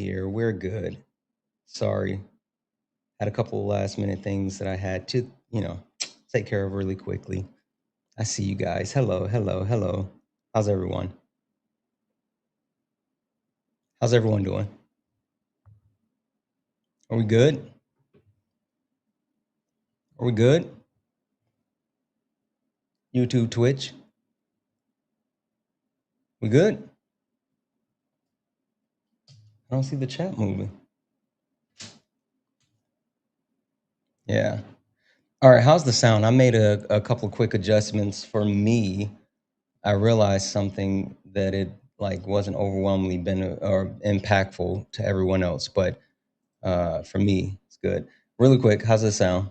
here. We're good. Sorry. Had a couple of last minute things that I had to, take care of really quickly. I see you guys. Hello, hello, hello. How's everyone? How's everyone doing? Are we good? Are we good? YouTube, Twitch? We good? I don't see the chat moving. Yeah. All right, how's the sound? I made a couple of quick adjustments for me. I realized something that it wasn't overwhelmingly been or impactful to everyone else, but for me, it's good. Really quick, how's it sound?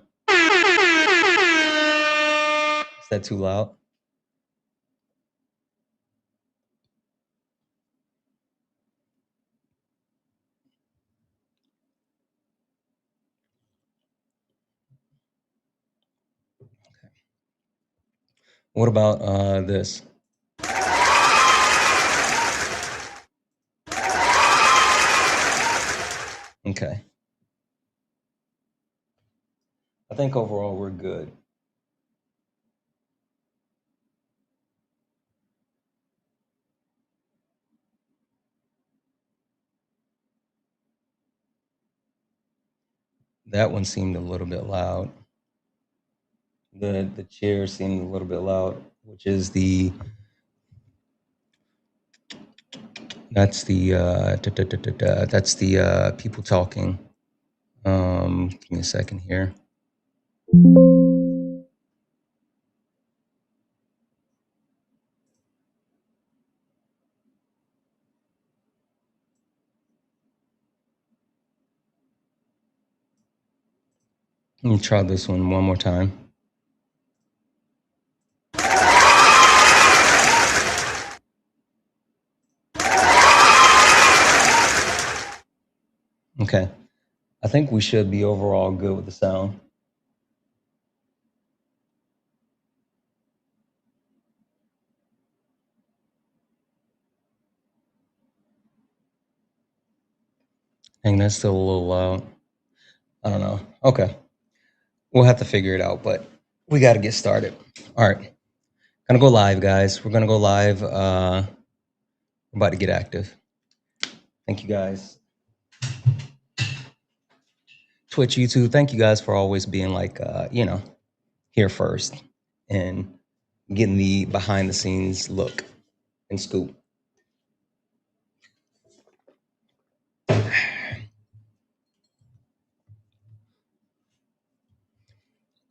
Is that too loud? Okay. What about this? Okay. I think overall we're good. That one seemed a little bit loud. The chair seemed a little bit loud, which is that's the people talking. Give me a second here. Let me try this one more time. Okay. I think we should be overall good with the sound. Dang, that's still a little loud. I don't know. Okay. We'll have to figure it out, but we got to get started. All right. Gonna go live, guys. We're gonna go live. We're about to get active. Thank you, guys. Twitch, YouTube, thank you guys for always being here first and getting the behind the scenes look and scoop.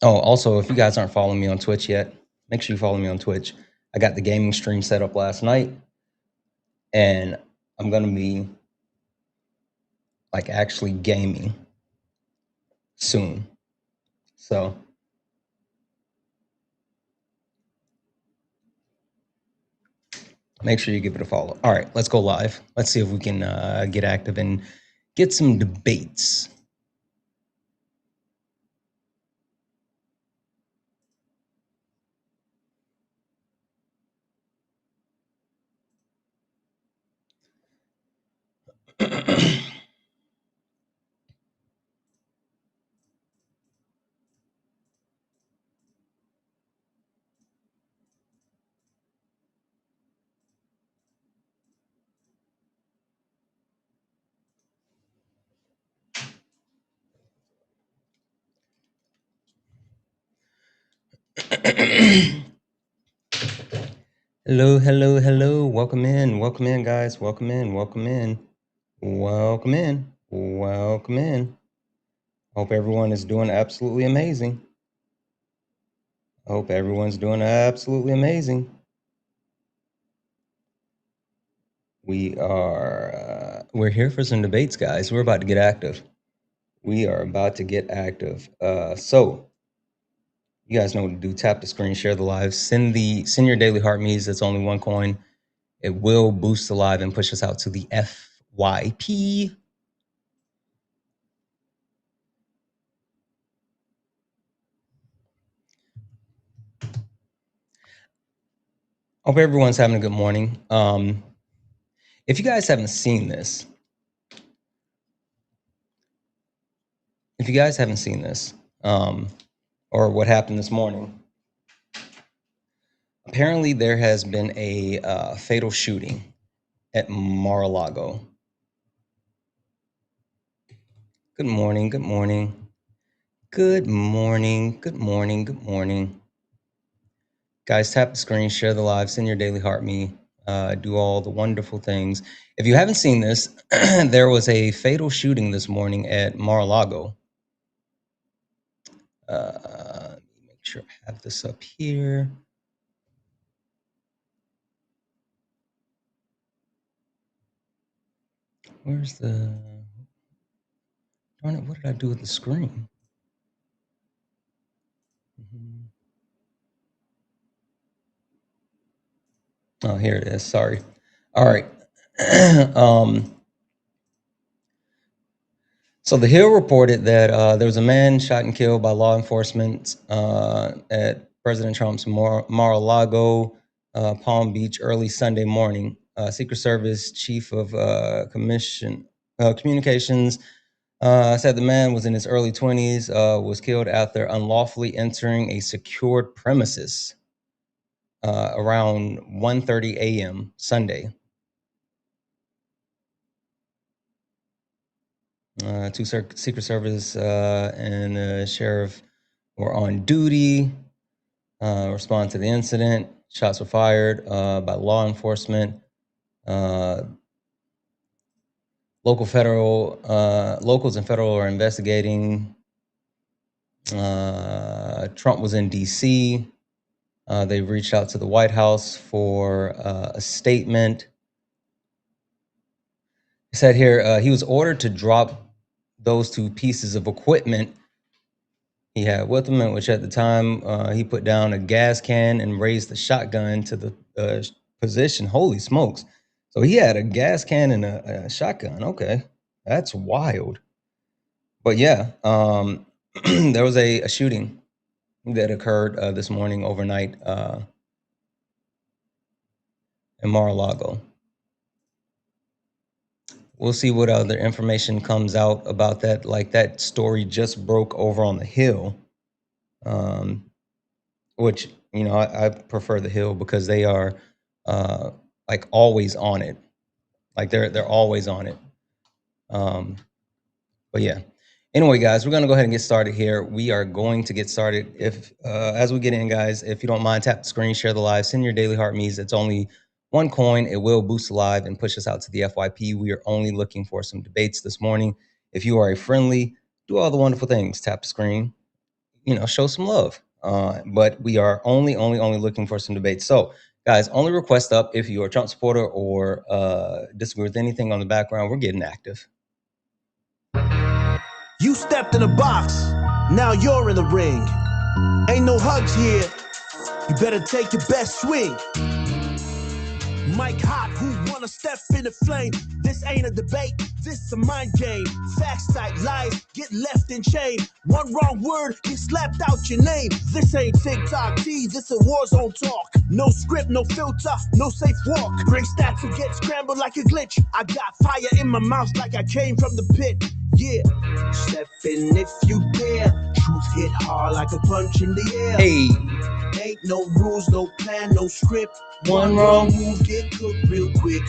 Oh, also, if you guys aren't following me on Twitch yet, make sure you follow me on Twitch. I got the gaming stream set up last night, and I'm gonna be actually gaming soon. So make sure you give it a follow. All right, let's go live. Let's see if we can get active and get some debates. Hello, hello, hello. Welcome in, guys. Welcome in, welcome in, welcome in, welcome in. Hope everyone is doing absolutely amazing. I hope everyone's doing absolutely amazing. We're here for some debates, guys. We're about to get active. We are about to get active. So you guys know what to do. Tap the screen, share the live, send your daily heart me's. That's only one coin. It will boost the live and push us out to the FYP. Hope everyone's having a good morning. If you guys haven't seen this, if you guys haven't seen this, or what happened this morning, apparently there has been a fatal shooting at Mar-a-Lago. Good morning, good morning. Good morning, good morning, good morning. Guys, tap the screen, share the live, send your daily heart me, do all the wonderful things. If you haven't seen this, there was a fatal shooting this morning at Mar-a-Lago. Let me make sure I have this up here. Where's the... Darn it, what did I do with the screen? Oh, here it is. Sorry. All right. So the Hill reported that there was a man shot and killed by law enforcement at President Trump's Mar-a-Lago, Palm Beach, early Sunday morning. Secret Service Chief of Communications said the man was in his early 20s, was killed after unlawfully entering a secured premises around 1:30 a.m. Sunday. Two Secret Service and sheriff were on duty, respond to the incident. Shots were fired by law enforcement. Locals and federal are investigating. Trump was in D.C. They reached out to the White House for a statement. It said here he was ordered to drop those two pieces of equipment he had with him, which at the time he put down a gas can and raised the shotgun to the position. Holy smokes. So he had a gas can and a shotgun. Okay, that's wild. But yeah, there was a shooting that occurred this morning overnight in Mar-a-Lago. We'll see what other information comes out about that. Like, that story just broke over on the Hill, which, you know, I prefer the Hill because they are like always on it. Like they're always on it. But yeah. Anyway, guys, we're gonna go ahead and get started here. We are going to get started. If as we get in, guys, if you don't mind, tap the screen, share the live, send your daily heart me's. It's only one coin. It will boost the live and push us out to the FYP. We are only looking for some debates this morning. If you are a friendly, do all the wonderful things. Tap the screen, you know, show some love. But we are only looking for some debates. So, guys, only request up if you're a Trump supporter or disagree with anything on the background. We're getting active. You stepped in a box, now you're in the ring. Ain't no hugs here, you better take your best swing. Mike Hot, who wanna step in the flame? This ain't a debate, this a mind game. Facts type lies, get left in chain. One wrong word, get slapped out your name. This ain't TikTok T, this a war zone talk. No script, no filter, no safe walk. Bring stats and get scrambled like a glitch. I got fire in my mouth like I came from the pit. Yeah, step in if you dare. Truth hit hard like a punch in the air. Hey. Ain't no rules, no plan, no script. One wrong move, get cooked real quick.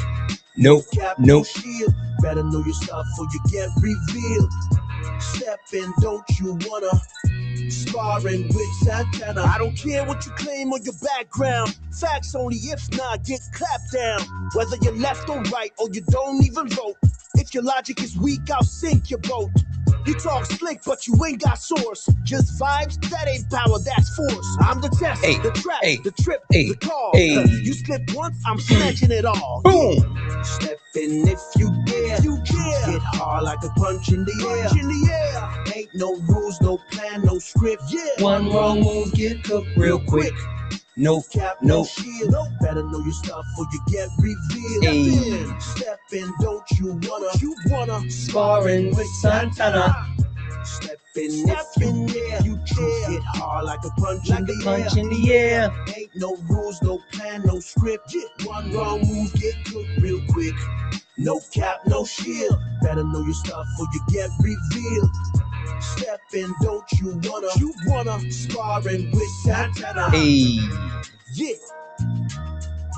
Nope. Cap, Nope. shield. Better know your stuff or you get revealed. Step in, don't you wanna? Sparring with Santana. I don't care what you claim or your background. Facts only, if not, get clapped down. Whether you're left or right or you don't even vote. If your logic is weak, I'll sink your boat. You talk slick, but you ain't got source. Just vibes, that ain't power, that's force. I'm the test, the trap, the trip, the call. You slip once, I'm snatching it all. Boom! Yeah. Step in if you dare. Hit hard like a punch in the air. Ain't no rules, no plan, no script. Yeah. One wrong move, get cooked real quick. No cap, no shield. Better know your stuff or you get revealed. Hey. Step in, don't you wanna? Sparring with Santana. Step in if you dare. Hit hard like a punch in the air. Ain't no rules, no plan, no script. One wrong move, get cooked real quick. No cap, no shield. Better know your stuff or you get revealed. Step in, don't you wanna sparring with Santana? Hey, Yeah,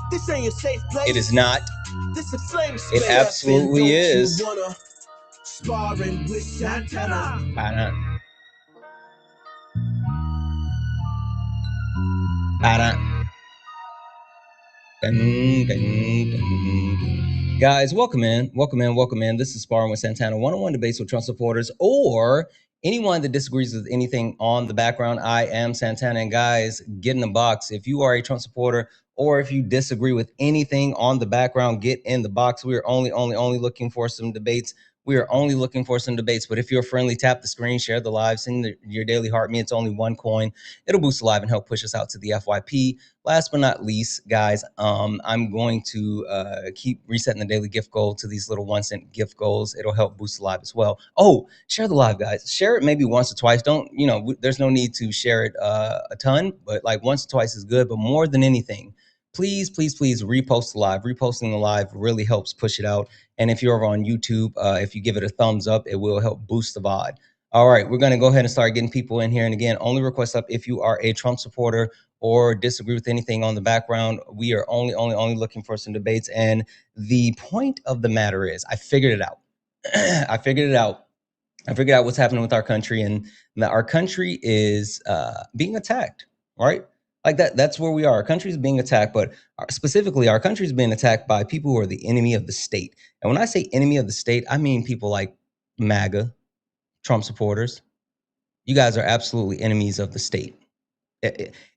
this ain't a safe place. it is not. This a flame space. It absolutely Step in, don't is. you wanna sparring with Santana? Ba-da. Ba-da. Dun, dun, dun, dun. Guys, welcome in. Welcome in. Welcome in. This is Sparring with Santana, one-on-one debates with Trump supporters or anyone that disagrees with anything on the background. I am Santana. And guys, get in the box. If you are a Trump supporter or if you disagree with anything on the background, get in the box. We are only looking for some debates. We are only looking for some debates. But if you're friendly, tap the screen, share the live, send your daily heart me. It's only one coin. It'll boost the live and help push us out to the FYP. Last but not least, guys, I'm going to keep resetting the daily gift goal to these little 1 cent gift goals. It'll help boost the live as well. Oh, share the live, guys. Share it maybe once or twice. Don't, there's no need to share it a ton, but like once or twice is good. But more than anything, please repost the live. Reposting the live really helps push it out. And if you're over on YouTube, if you give it a thumbs up, it will help boost the VOD. All right, we're going to go ahead and start getting people in here. And again, only request up if you are a Trump supporter or disagree with anything on the background. We are only looking for some debates. And the point of the matter is, I figured it out. I figured it out. I figured out what's happening with our country, and that our country is being attacked, right? Like that's where we are. Our country is being attacked, but specifically, our country is being attacked by people who are the enemy of the state. And when I say enemy of the state, I mean people like MAGA, Trump supporters. You guys are absolutely enemies of the state.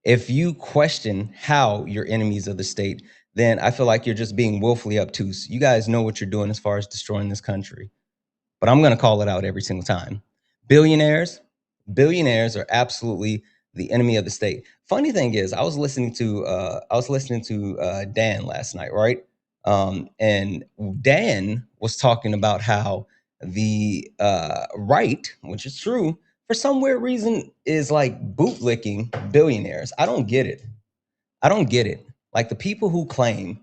If you question how you're enemies of the state, then I feel like you're just being willfully obtuse. You guys know what you're doing as far as destroying this country, but I'm going to call it out every single time. Billionaires are absolutely the enemy of the state. Funny thing is, I was listening to Dan last night, right? And Dan was talking about how the right, which is true, for some weird reason, is like bootlicking billionaires. I don't get it. I don't get it. Like the people who claim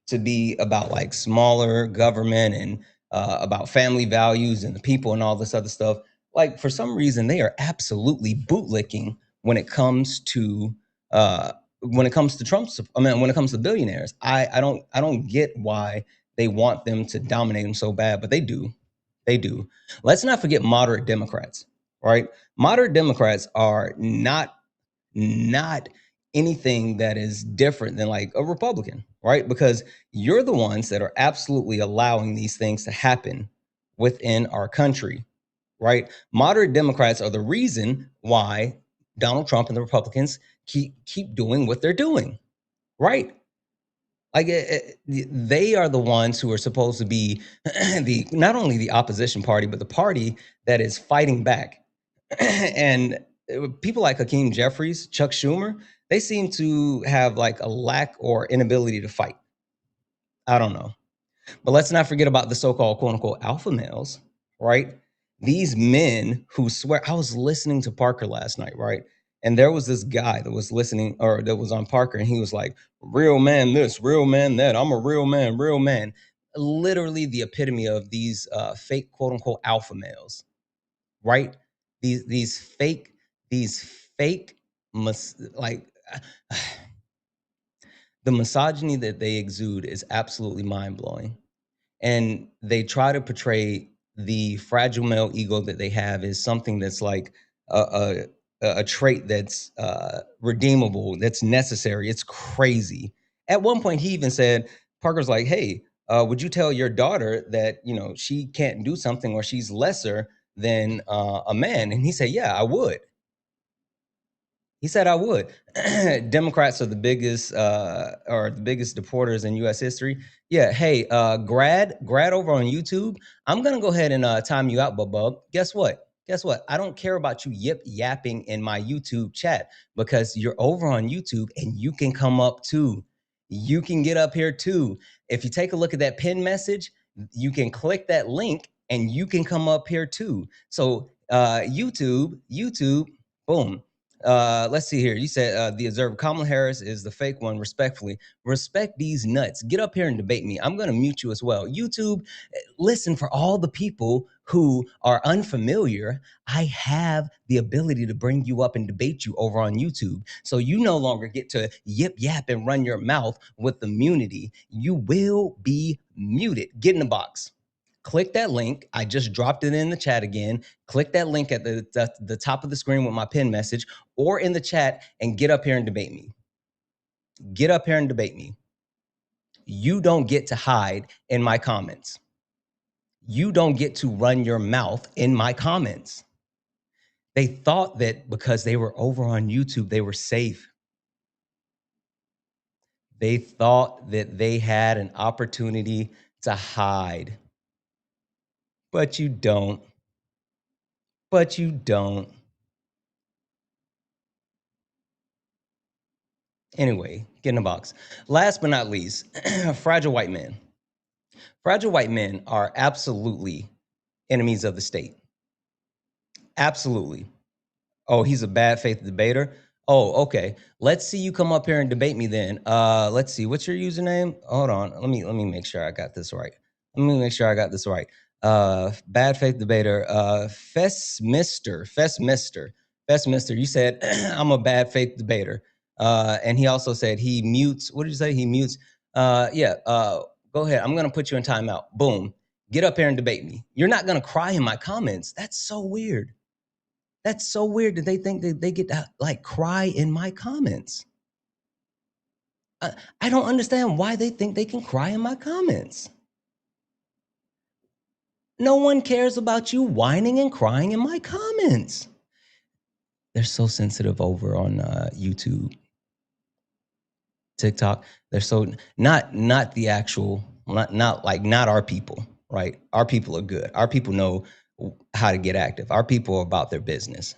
to be about like smaller government and about family values and the people and all this other stuff, like for some reason they are absolutely bootlicking when it comes to Trump's. I mean, when it comes to billionaires, I don't get why they want them to dominate them so bad, but they do. They do. Let's not forget moderate Democrats, right? Moderate Democrats are not anything that is different than like a Republican, right? Because you're the ones that are absolutely allowing these things to happen within our country, right? Moderate Democrats are the reason why Donald Trump and the Republicans keep doing what they're doing, right? Like they are the ones who are supposed to be the not only the opposition party, but the party that is fighting back. And people like Hakeem Jeffries, Chuck Schumer, they seem to have like a lack or inability to fight. I don't know. But let's not forget about the so-called quote unquote alpha males, right? These men who swear. I was listening to Parker last night, right? And there was this guy that was listening or that was on Parker, and he was like, real man this, real man that. I'm a real man, real man. Literally the epitome of these fake quote unquote alpha males, right? These fake, these fake, like the misogyny that they exude is absolutely mind blowing. And they try to portray the fragile male ego that they have as something that's like a trait that's redeemable, that's necessary. It's crazy. At one point, he even said, Parker's like, hey, would you tell your daughter that, she can't do something or she's lesser than a man? And he said, yeah, I would. He said I would. Democrats are the biggest deporters in U.S. history. Yeah. Hey, grad over on YouTube. I'm gonna go ahead and time you out, bub. Guess what? Guess what? I don't care about you yip yapping in my YouTube chat because you're over on YouTube and you can come up too. You can get up here too. If you take a look at that pin message, you can click that link and you can come up here too. So YouTube, boom. Let's see here. You said the observer Kamala Harris is the fake one. Respectfully, respect these nuts. Get up here and debate me. I'm going to mute you as well. YouTube, listen, for all the people who are unfamiliar, I have the ability to bring you up and debate you over on YouTube. So you no longer get to yip yap and run your mouth with immunity. You will be muted. Get in the box. Click that link. I just dropped it in the chat again. Click that link at the top of the screen with my pin message or in the chat and get up here and debate me. Get up here and debate me. You don't get to hide in my comments. You don't get to run your mouth in my comments. They thought that because they were over on YouTube, they were safe. They thought that they had an opportunity to hide. But you don't. But you don't. Anyway, get in the box. Last but not least, fragile white men. Fragile white men are absolutely enemies of the state. Absolutely. Oh, he's a bad faith debater. Oh, okay. Let's see you come up here and debate me then. Let's see. What's your username? Hold on. Let me make sure I got this right. Let me make sure I got this right. Bad faith debater. Festmister. You said I'm a bad faith debater. And he also said he mutes. What did you say? He mutes. Yeah. Go ahead. I'm gonna put you in timeout. Boom. Get up here and debate me. You're not gonna cry in my comments. That's so weird. That's so weird that they think that they get to like cry in my comments. I don't understand why they think they can cry in my comments. No one cares about you whining and crying in my comments. They're so sensitive over on YouTube, TikTok. They're so not the actual not our people, right? Our people are good. Our people know how to get active. Our people are about their business.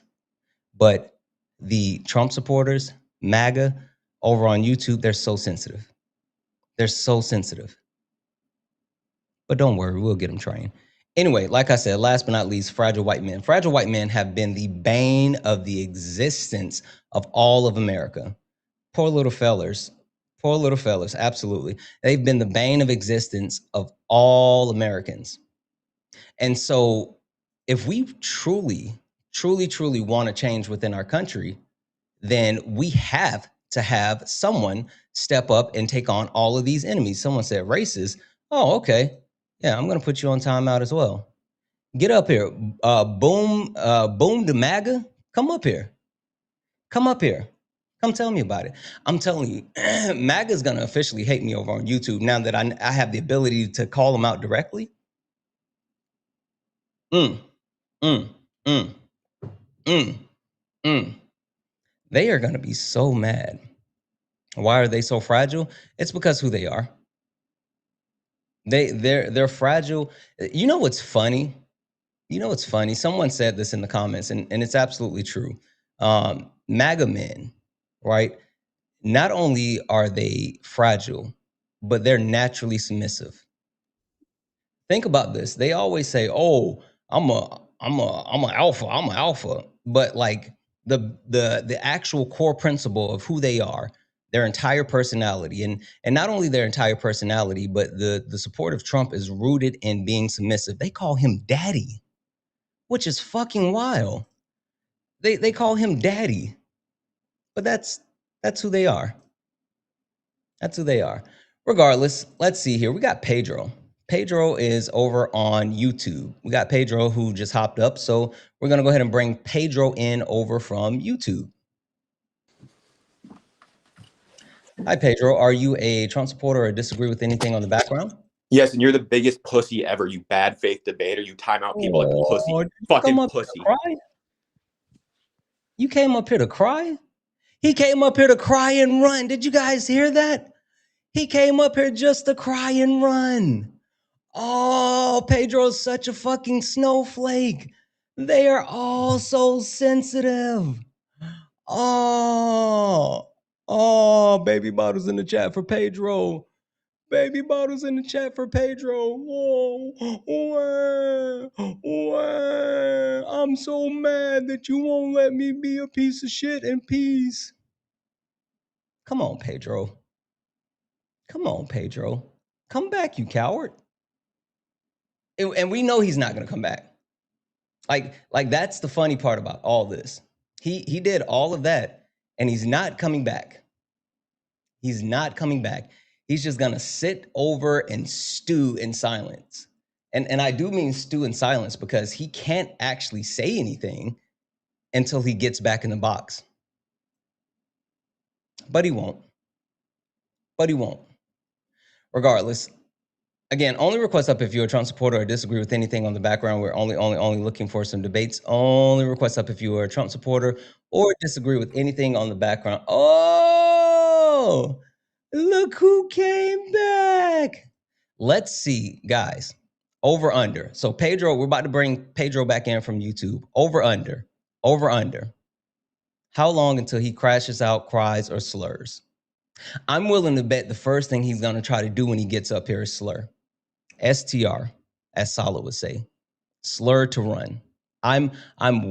But the Trump supporters, MAGA, over on YouTube, they're so sensitive. They're so sensitive. But don't worry, we'll get them trained. Anyway, like I said, last but not least, fragile white men. Fragile white men have been the bane of the existence of all of America. Poor little fellers. Poor little fellers, absolutely. They've been the bane of existence of all Americans. And so, if we truly want to change within our country, then we have to have someone step up and take on all of these enemies. Someone said racist. Oh, okay. Yeah, I'm gonna put you on timeout as well. Get up here. Boom to MAGA. Come up here. Come up here. Come tell me about it. I'm telling you, MAGA is gonna officially hate me over on YouTube now that I have the ability to call them out directly. Mm, mm, mm, mm, mm. They are gonna be so mad. Why are they so fragile? It's because who they are. They're fragile. You know what's funny? You know what's funny? Someone said this in the comments, and it's absolutely true. MAGA men, right? Not only are they fragile, but they're naturally submissive. Think about this. They always say, "Oh, I'm a alpha. I'm an alpha." But like the actual core principle of who they are, their entire personality, and not only their entire personality, but the support of Trump is rooted in being submissive. They call him daddy, which is fucking wild. They call him daddy, but that's who they are. That's who they are. Regardless, let's see here. We got Pedro. Pedro is over on YouTube. We got Pedro who just hopped up. So we're going to go ahead and bring Pedro in over from YouTube. Hi, Pedro. Are you a Trump supporter or disagree with anything on the background? Yes, and you're the biggest pussy ever, you bad faith debater. You time out people like a pussy. Did you come Fucking up here to pussy. cry? You came up here to cry? He came up here to cry and run. Did you guys hear that? He came up here just to cry and run. Oh, Pedro's such a fucking snowflake. They are all so sensitive. Oh, baby bottles in the chat for Pedro. Baby bottles in the chat for Pedro. I'm so mad that you won't let me be a piece of shit in peace. Come on, Pedro. Come on, Pedro. Come back, you coward. And we know he's not going to come back. Like that's the funny part about all this. He did all of that, and he's not coming back. He's not coming back. He's just gonna sit over and stew in silence. And I do mean stew in silence because he can't actually say anything until he gets back in the box. But he won't. But he won't. Regardless, again, only request up if you're a Trump supporter or disagree with anything on the background. We're only looking for some debates. Only request up if you are a Trump supporter or disagree with anything on the background. Oh, look who came back. Let's see, guys. Over under. So Pedro, we're about to bring Pedro back in from YouTube. Over under. Over under. How long until he crashes out, cries, or slurs? I'm willing to bet the first thing he's going to try to do when he gets up here is slur. STR, as Sala would say, slur to run. I'm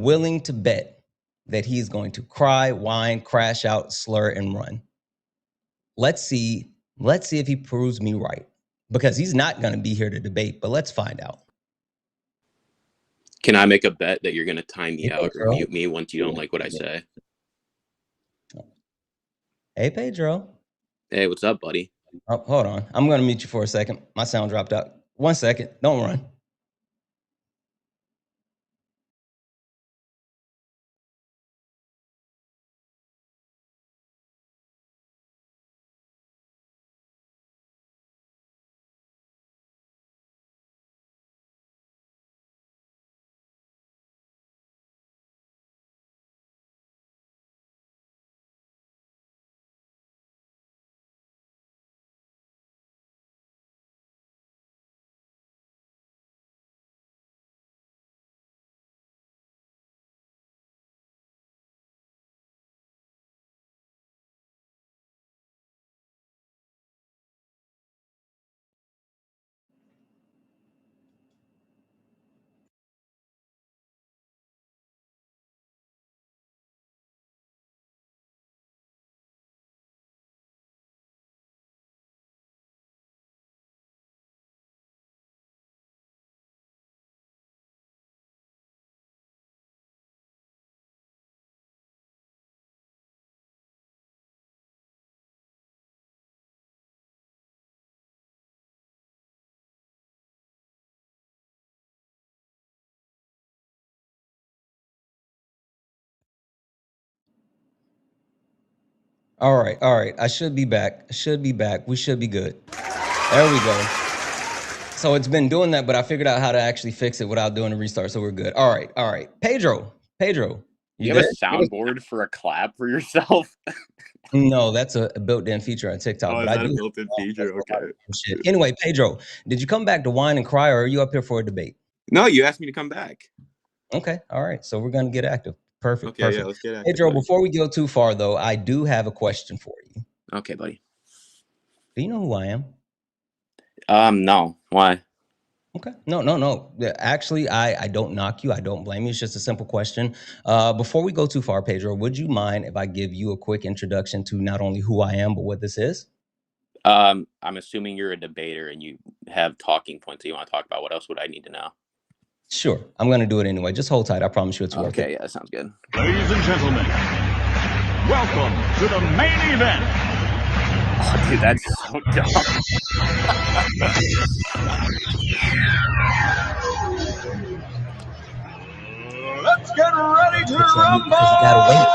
willing to bet that he's going to cry, whine, crash out, slur, and run. Let's see if he proves me right, because he's not going to be here to debate, but let's find out. Can I make a bet that you're going to time me out or mute me once you don't like what I say? Hey, Pedro. Hey, what's up, buddy? Oh, hold on. I'm going to mute you for a second. My sound dropped out. 1 second. Don't run. All right. I should be back. We should be good. There we go. So it's been doing that, but I figured out how to actually fix it without doing a restart, so we're good. All right. Pedro, you have a soundboard for a clap for yourself? No, that's a built-in feature on TikTok. Oh, is that a built-in feature? Okay. Shit. Anyway, Pedro, did you come back to whine and cry, or are you up here for a debate? No, you asked me to come back. Okay, all right. So we're gonna get active. Perfect. Yeah, let's get active. Pedro, before we go too far, though, I do have a question for you. Okay, buddy. Do you know who I am? No. Why? Okay. No. Actually, I don't knock you. I don't blame you. It's just a simple question. Before we go too far, Pedro, would you mind if I give you a quick introduction to not only who I am, but what this is? I'm assuming you're a debater and you have talking points that you want to talk about. What else would I need to know? Sure. I'm going to do it anyway. Just hold tight. I promise you it's worth it. Okay, yeah, that sounds good. Ladies and gentlemen, welcome to the main event. Oh, dude, that's so dumb. Let's get ready to rumble! You gotta wait.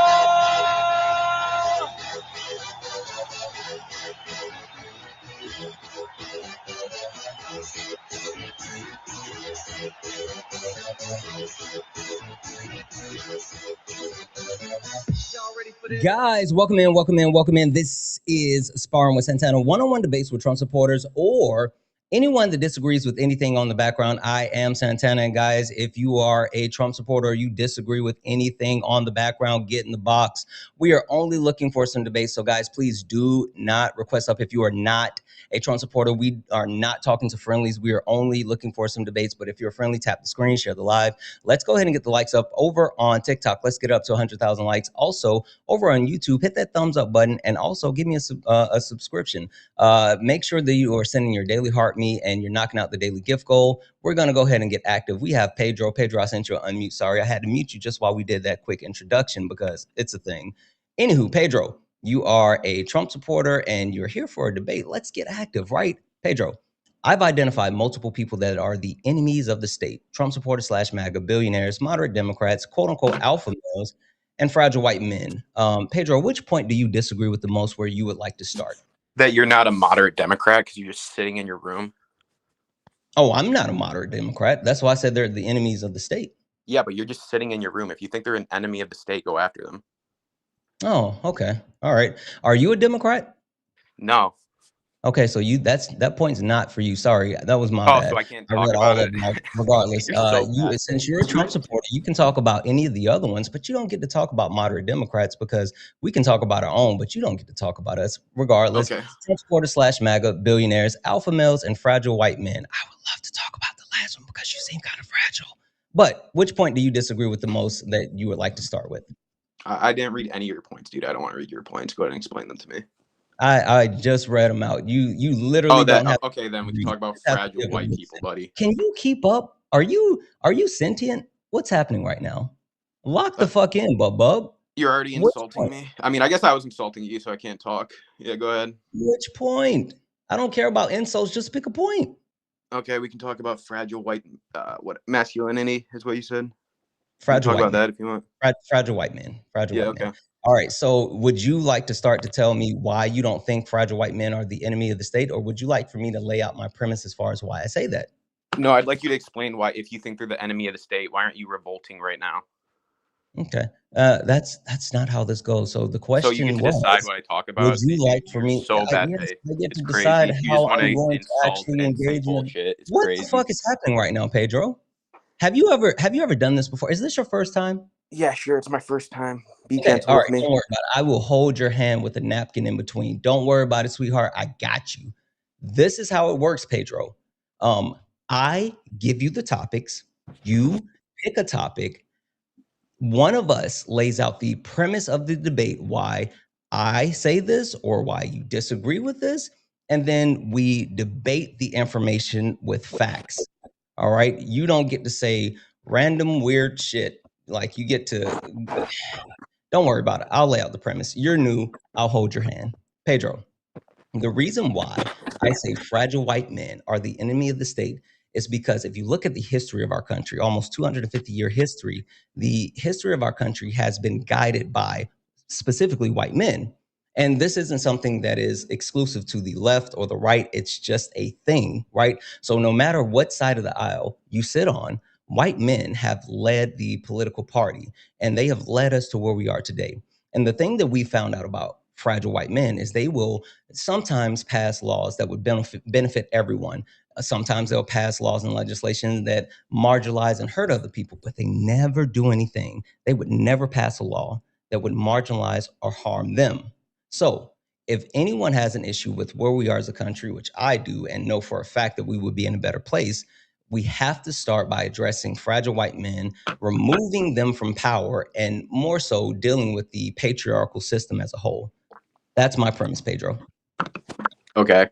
Guys, welcome in. This is Sparring with Santana, one-on-one debates with Trump supporters or anyone that disagrees with anything on the background. I am Santana, and guys, if you are a Trump supporter or you disagree with anything on the background, get in the box. We are only looking for some debates, so guys, please do not request up if you are not a Trump supporter. We are not talking to friendlies. We are only looking for some debates, but if you're friendly, tap the screen, share the live. Let's go ahead and get the likes up over on TikTok. Let's get up to 100,000 likes. Also, over on YouTube, hit that thumbs up button and also give me a subscription. Make sure that you are sending your daily heart me and you're knocking out the daily gift goal, we're going to go ahead and get active. We have Pedro. Pedro, I sent you an unmute. Sorry, I had to mute you just while we did that quick introduction because it's a thing. Anywho, Pedro, you are a Trump supporter and you're here for a debate. Let's get active, right? Pedro, I've identified multiple people that are the enemies of the state, Trump supporters / MAGA, billionaires, moderate Democrats, quote unquote alpha males, and fragile white men. Pedro, which point do you disagree with the most where you would like to start? That you're not a moderate Democrat because you're just sitting in your room. Oh, I'm not a moderate Democrat. That's why I said they're the enemies of the state. Yeah, but you're just sitting in your room. If you think they're an enemy of the state, go after them. Oh, okay. All right. Are you a Democrat? No. Okay, so that point's not for you. Sorry, that was my bad. So I can't I talk read about all it. of them. Regardless, You're so bad. since you're a Trump supporter, you can talk about any of the other ones, but you don't get to talk about moderate Democrats because we can talk about our own, but you don't get to talk about us. Regardless, Okay. Trump supporters / MAGA, billionaires, alpha males, and fragile white men. I would love to talk about the last one because you seem kind of fragile. But which point do you disagree with the most that you would like to start with? I didn't read any of your points, dude. I don't want to read your points. Go ahead and explain them to me. I just read them out. You literally don't have. Okay, then we can You talk about just have to fragile give a white people, listen. buddy. Can you keep up? Are you sentient? What's happening right now? Lock the fuck in, bub. You're already Which insulting point? me. I mean, I guess I was insulting you, so I can't talk. Yeah, go ahead. Which point? I don't care about insults. Just pick a point. Okay, we can talk about fragile white. What masculinity is what you said. Fragile Talk white about man. that if you want. Fragile white man. Fragile Yeah. white Okay. man. All right. So, would you like to start to tell me why you don't think fragile white men are the enemy of the state, or would you like for me to lay out my premise as far as why I say that? No, I'd like you to explain why, if you think they're the enemy of the state, why aren't you revolting right now? Okay. That's not how this goes. So the So you get question to decide was, what I talk would about. you like for You're me? so bad Yes, faith. I get It's to decide crazy. You just how want I'm to going to insult actually and say engage in it. bullshit. It's What the crazy. fuck is happening right now, Pedro? Have you ever done this before? Is this your first time? Yeah, sure. It's my first time. Be Okay, gentle all with right. me. Don't worry about it. I will hold your hand with a napkin in between. Don't worry about it, sweetheart. I got you. This is how it works, Pedro. I give you the topics. You pick a topic. One of us lays out the premise of the debate, why I say this or why you disagree with this, and then we debate the information with facts. All right. You don't get to say random weird shit. Like you get to, don't worry about it. I'll lay out the premise. You're new. I'll hold your hand. Pedro, the reason why I say fragile white men are the enemy of the state is because if you look at the history of our country, almost 250-year history, the history of our country has been guided by specifically white men. And this isn't something that is exclusive to the left or the right. It's just a thing, right? So no matter what side of the aisle you sit on, white men have led the political party and they have led us to where we are today. And the thing that we found out about fragile white men is they will sometimes pass laws that would benefit everyone. Sometimes they'll pass laws and legislation that marginalize and hurt other people, but they never do anything. They would never pass a law that would marginalize or harm them. So, if anyone has an issue with where we are as a country, which I do, and know for a fact that we would be in a better place, we have to start by addressing fragile white men, removing them from power, and more so dealing with the patriarchal system as a whole. That's my premise, Pedro. Okay.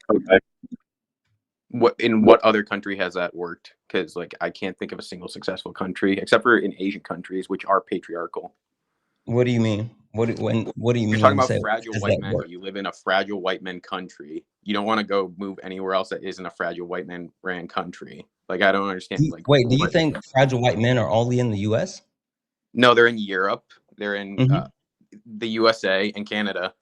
What other country has that worked? Because I can't think of a single successful country except for in Asian countries, which are patriarchal. What do you mean? What do you mean You're when talking you about say fragile does white that men, work? but you live in a fragile white men country. You don't want to go move anywhere else that isn't a fragile white man ran country. I don't understand. Wait, do you What? think fragile white men are only in the U.S.? No, they're in Europe. They're in Mhm. the USA and Canada.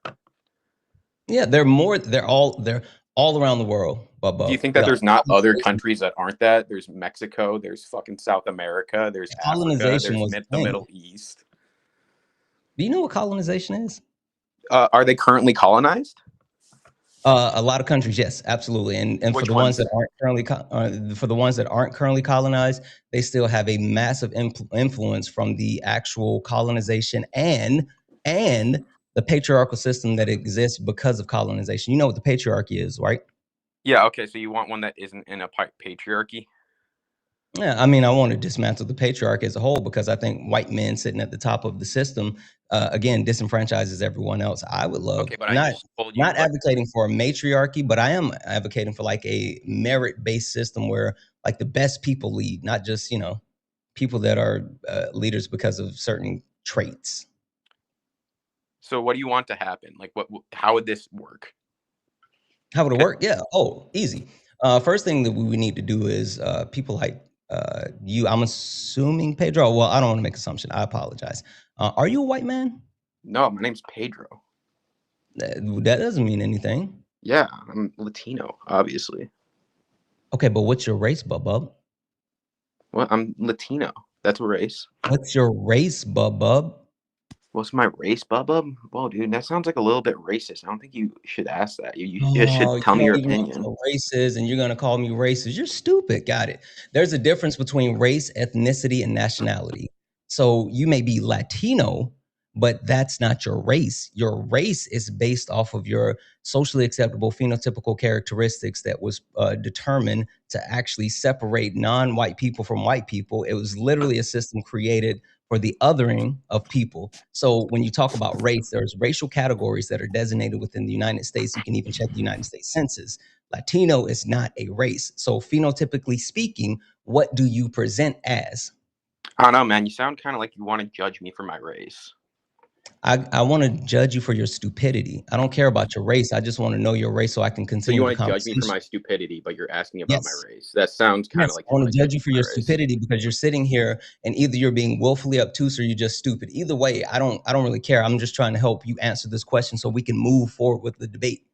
Yeah, they're all around the world, Do you Bubba. think that there's not other countries that aren't that? There's Mexico. There's fucking South America. There's Africa. Colonization There's was a the thing. Middle East. Do you know what colonization is? Are they currently colonized? A lot of countries, yes, absolutely. And for Which the ones ones? that aren't currently colonized, they still have a massive influence from the actual colonization and the patriarchal system that exists because of colonization. You know what the patriarchy is, right? Yeah. Okay. So you want one that isn't in a patriarchy? Yeah, I mean, I want to dismantle the patriarchy as a whole because I think white men sitting at the top of the system, again, disenfranchises everyone else. I would love Okay, but I not just told you not what. advocating for a matriarchy, but I am advocating for like a merit-based system where like the best people lead, not just people that are leaders because of certain traits. So what do you want to happen? Like, what? How would this work? How would it 'Cause- work? Yeah. Oh, easy. First thing that we would need to do is people like you. I'm assuming Pedro. Well, I don't want to make assumption. I apologize. Are you a white man? No, my name's Pedro. That doesn't mean anything. Yeah, I'm Latino, obviously. Okay, but what's your race, bub? Well, I'm Latino. That's a race. What's your race, bub? What's my race, Bubba? Well, dude, that sounds like a little bit racist. I don't think you should ask that. You just Oh, should tell you me your don't even know opinion. what a race is, and you're gonna call me racist. You're stupid. Got it. There's a difference between race, ethnicity, and nationality. So you may be Latino, but that's not your race. Your race is based off of your socially acceptable phenotypical characteristics that was determined to actually separate non-white people from white people. It was literally a system created for the othering of people. So when you talk about race, there's racial categories that are designated within the United States. You can even check the United States Census. Latino is not a race. So phenotypically speaking, what do you present as? I don't know, man. You sound kind of like you want to judge me for my race. I want to judge you for your stupidity. I don't care about your race. I just want to know your race so I can So you continue the want to judge me for conversation. my stupidity, but you're asking about my Yes. race. That sounds kind of Yes, like I you want want to to judge judge you me for for your my race. stupidity because you're sitting here and either you're being willfully obtuse or you're just stupid. Either way, I don't really care. I'm just trying to help you answer this question so we can move forward with the debate.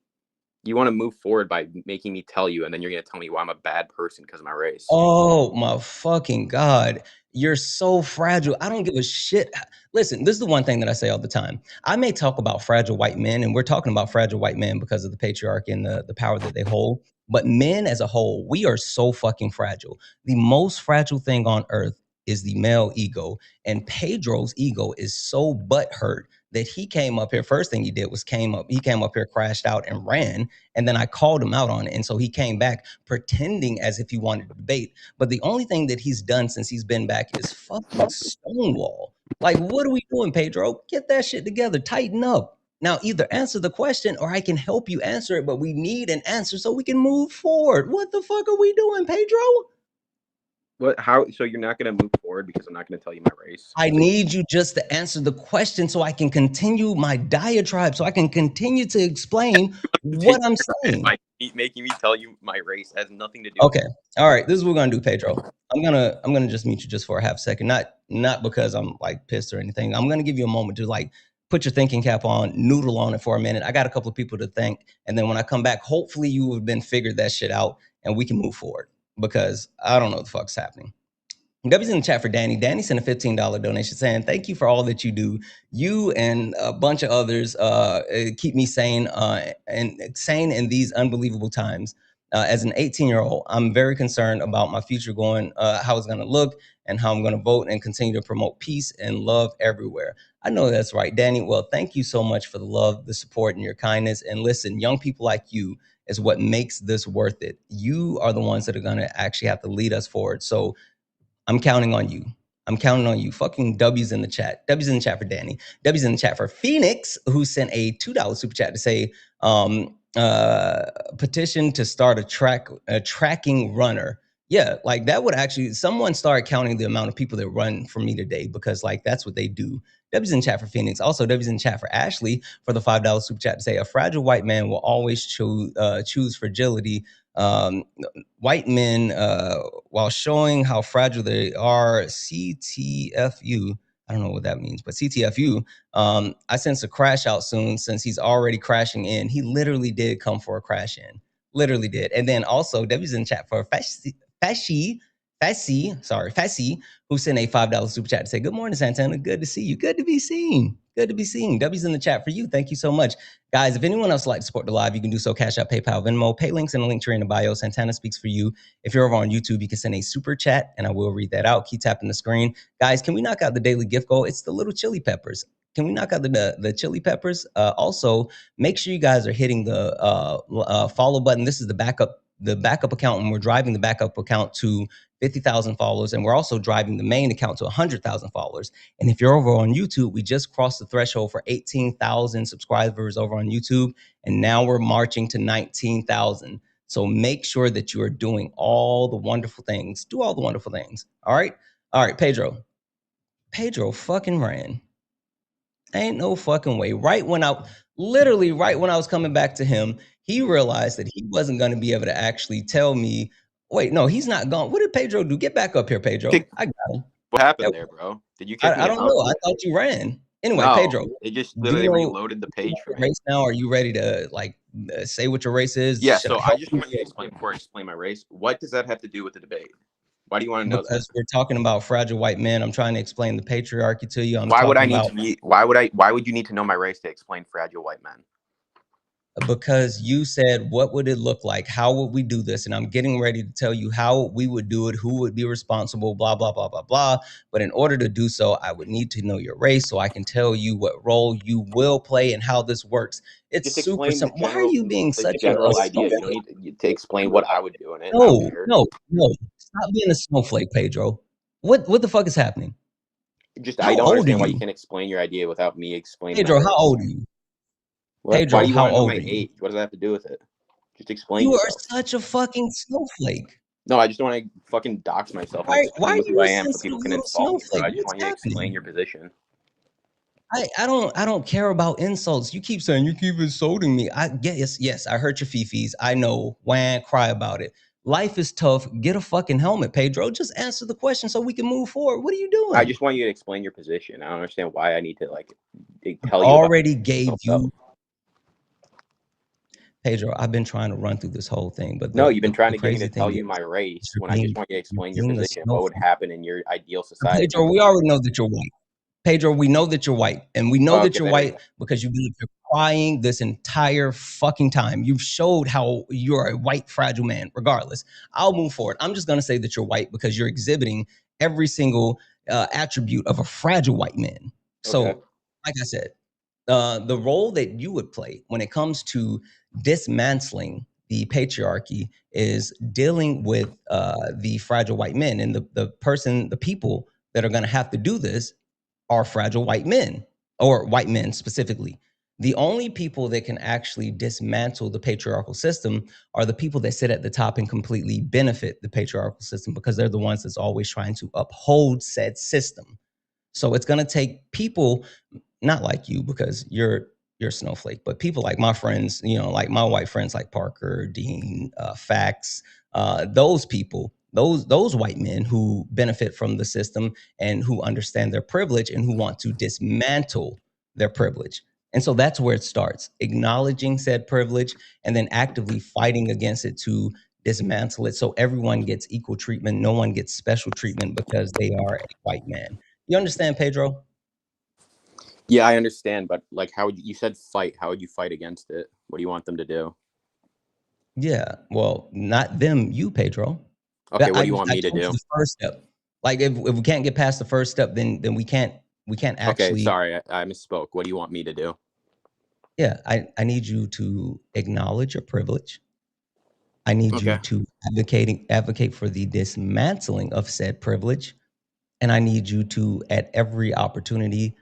You want to move forward by making me tell you, and then you're going to tell me why I'm a bad person because of my race. Oh my fucking God. You're so fragile. I don't give a shit. Listen, this is the one thing that I say all the time. I may talk about fragile white men, and we're talking about fragile white men because of the patriarchy and the power that they hold. But men as a whole, we are so fucking fragile. The most fragile thing on earth is the male ego. And Pedro's ego is so butthurt that he came up here. First thing he did was he came up here, crashed out, and ran. And then I called him out on it. And so he came back pretending as if he wanted to debate. But the only thing that he's done since he's been back is fucking stonewall. Like, what are we doing, Pedro? Get that shit together. Tighten up. Now, either answer the question or I can help you answer it, but we need an answer so we can move forward. What the fuck are we doing, Pedro? What? How? So you're not going to move forward because I'm not going to tell you my race. I So need you just to answer the question so I can continue my diatribe, so I can continue to explain what I'm saying. by making me tell you my race has nothing to do with Okay. All right. This is what we're gonna do, Pedro. I'm gonna just mute you just for a half second. Not because I'm like pissed or anything. I'm gonna give you a moment to like put your thinking cap on, noodle on it for a minute. I got a couple of people to thank, and then when I come back, hopefully you have been figured that shit out and we can move forward because I don't know what the fuck's happening. W's in the chat for Danny. Danny sent a $15 donation saying, "Thank you for all that you do. You and a bunch of others keep me sane and sane in these unbelievable times. As an 18-year-old, I'm very concerned about my future going, how it's going to look, and how I'm going to vote and continue to promote peace and love everywhere." I know that's right, Danny. Well, thank you so much for the love, the support, and your kindness. And listen, young people like you is what makes this worth it. You are the ones that are going to actually have to lead us forward. So I'm counting on you. I'm counting on you. Fucking W's in the chat. W's in the chat for Danny. W's in the chat for Phoenix, who sent a $2 super chat to say, petition to start a tracking runner. Yeah, like that would actually someone start counting the amount of people that run for me today because like that's what they do. W's in chat for Phoenix. Also, W's in chat for Ashley for the $5 super chat to say a fragile white man will always choose fragility. White men, while showing how fragile they are, CTFU. I don't know what that means, but CTFU. I sense a crash out soon since he's already crashing in. He literally did come for a crash in. Literally did. And then also, W's in chat for Fassi, who sent a $5 super chat to say, "Good morning, Santana. Good to see you. Good to be seen. Good to be seen." W's in the chat for you. Thank you so much. Guys, if anyone else would like to support the live, you can do so. Cash App, PayPal, Venmo, pay links in the link tree in the bio. Santana speaks for you. If you're over on YouTube, you can send a super chat and I will read that out. Keep tapping the screen. Guys, can we knock out the daily gift goal? It's the little chili peppers. Can we knock out the chili peppers? Also, make sure you guys are hitting the follow button. This is the backup the backup account, and we're driving the backup account to 50,000 followers, and we're also driving the main account to 100,000 followers. And if you're over on YouTube, we just crossed the threshold for 18,000 subscribers over on YouTube, and now we're marching to 19,000. So make sure that you are doing all the wonderful things. Do all the wonderful things. All right? All right, Pedro. Pedro fucking ran. Ain't no fucking way. Literally right when I was coming back to him, he realized that he wasn't going to be able to actually tell me, wait, no, he's not gone. What did Pedro do? Get back up here, Pedro. I got him. What happened there, bro? Did you kick me I out? don't know. I thought you ran. Anyway, No, Pedro, it just do you literally know reloaded the page for me. race now? Are you ready to say what your race is? Yeah, so I just want you to explain before I explain my race. What does that have to do with the debate? Why do you want to know that? Because we're talking about fragile white men. I'm trying to explain the patriarchy to you. Why would you need to know my race to explain fragile white men? Because you said, what would it look like? How would we do this? And I'm getting ready to tell you how we would do it, who would be responsible, blah, blah, blah, blah, blah. But in order to do so, I would need to know your race so I can tell you what role you will play and how this works. It's Just super explain simple. Why are you being such a general idea? You don't need to explain what I would do in it. No. Stop being a snowflake, Pedro. What the fuck is happening? I don't understand why you can't explain your idea without me explaining. Pedro, how old are you? Pedro, why do you want to know my age? What does that have to do with it? Just explain. You are such a fucking snowflake. No, I just don't want to fucking dox myself. Why are you who I am so people can insult me. I just want you to explain your position. I don't care about insults. You keep saying you keep insulting me. I guess yes, I hurt your fifis. I know. Wham, cry about it. Life is tough. Get a fucking helmet, Pedro. Just answer the question so we can move forward. What are you doing? I just want you to explain your position. I don't understand why I need to tell you. Already gave you. Pedro, I've been trying to run through this whole thing, but no, you've been trying to get me to tell you my race when I just want you to explain your position. What would happen in your ideal society? Pedro, we already know that you're white. Pedro, we know that you're white, and we know that you're white because you've been crying this entire fucking time. You've showed how you're a white fragile man. Regardless, I'll move forward. I'm just gonna say that you're white because you're exhibiting every single attribute of a fragile white man. So, like I said, the role that you would play when it comes to dismantling the patriarchy is dealing with the fragile white men, and the people that are going to have to do this are fragile white men, or white men specifically. The only people that can actually dismantle the patriarchal system are the people that sit at the top and completely benefit the patriarchal system, because they're the ones that's always trying to uphold said system. So it's going to take people not like you, because you're a snowflake, but people like my friends, like my white friends like Parker, Dean, Fax, those people, those white men who benefit from the system and who understand their privilege and who want to dismantle their privilege. And so that's where it starts, acknowledging said privilege and then actively fighting against it to dismantle it so everyone gets equal treatment. No one gets special treatment because they are a white man. You understand, Pedro? Yeah, I understand, but how would you said fight? How would you fight against it? What do you want them to do? Yeah, well, not them, you, Pedro. Okay, what do you want me to do? The first step. Like if we can't get past the first step, then we can't actually. Okay, sorry, I misspoke. What do you want me to do? Yeah, I need you to acknowledge your privilege. I need you to advocate for the dismantling of said privilege, and I need you to, at every opportunity,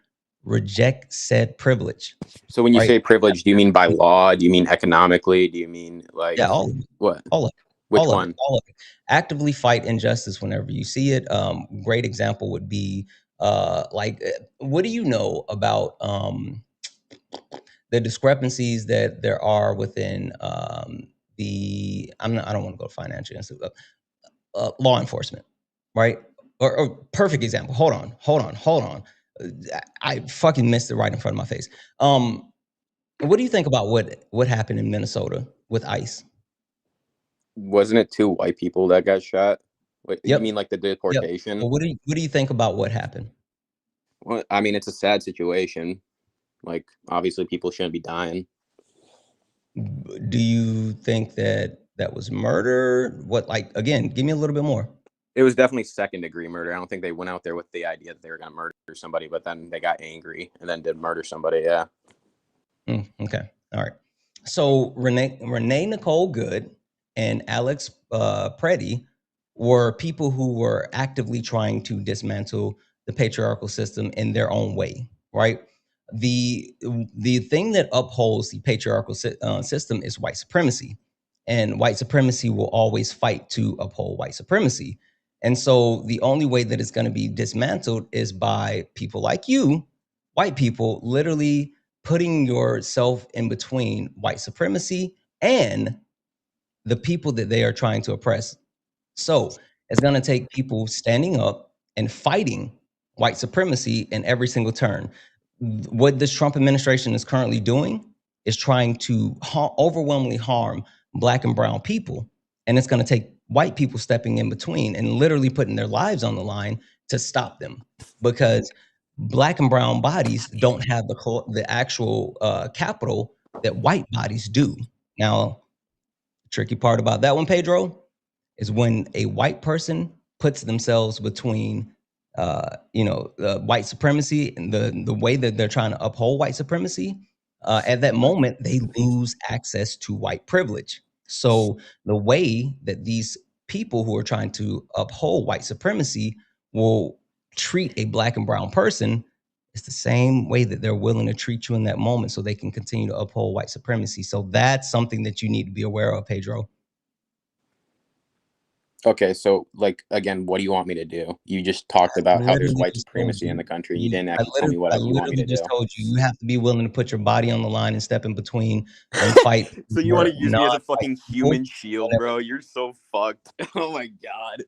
reject said privilege. So when you say privilege, do you mean by law? Do you mean economically? Do you mean all of it. What? All of it. Which all one? Of it, all of it. Actively fight injustice whenever you see it. Great example would be what do you know about the discrepancies that there are within I don't want to go to financial institute, law enforcement, right? Or perfect example. Hold on. I fucking missed it right in front of my face. What do you think about what happened in Minnesota with ICE? Wasn't it 2 white people that got shot? Wait, you mean the deportation? Well, what do you think about what happened? Well, I mean, it's a sad situation. Obviously, people shouldn't be dying. Do you think that was murder? What, again, give me a little bit more. It was definitely second-degree murder. I don't think they went out there with the idea that they were going to murder somebody, but then they got angry and then did murder somebody. Yeah. Okay. All right. So Renee Nicole Good and Alex Preddy were people who were actively trying to dismantle the patriarchal system in their own way, right? The thing that upholds the patriarchal system is white supremacy, and white supremacy will always fight to uphold white supremacy. And so the only way that it's going to be dismantled is by people like you, white people, literally putting yourself in between white supremacy and the people that they are trying to oppress. So it's going to take people standing up and fighting white supremacy in every single turn. What this Trump administration is currently doing is trying to overwhelmingly harm Black and brown people. And it's going to take white people stepping in between and literally putting their lives on the line to stop them, because Black and brown bodies don't have the actual capital that white bodies do. Now, the tricky part about that one, Pedro, is when a white person puts themselves between white supremacy and the way that they're trying to uphold white supremacy. At that moment, they lose access to white privilege. So the way that these people who are trying to uphold white supremacy will treat a Black and brown person is the same way that they're willing to treat you in that moment, so they can continue to uphold white supremacy. So that's something that you need to be aware of, Pedro. Okay, so like again, what do you want me to do? You just talked about how there's Literally white just told supremacy in you. the country, and you didn't actually tell me I what you want me literally to just do. told you, you have to be willing to put your body on the line and step in between and fight So you want for to use me as a non-white fucking people. human shield, bro? You're so fucked. Oh my god.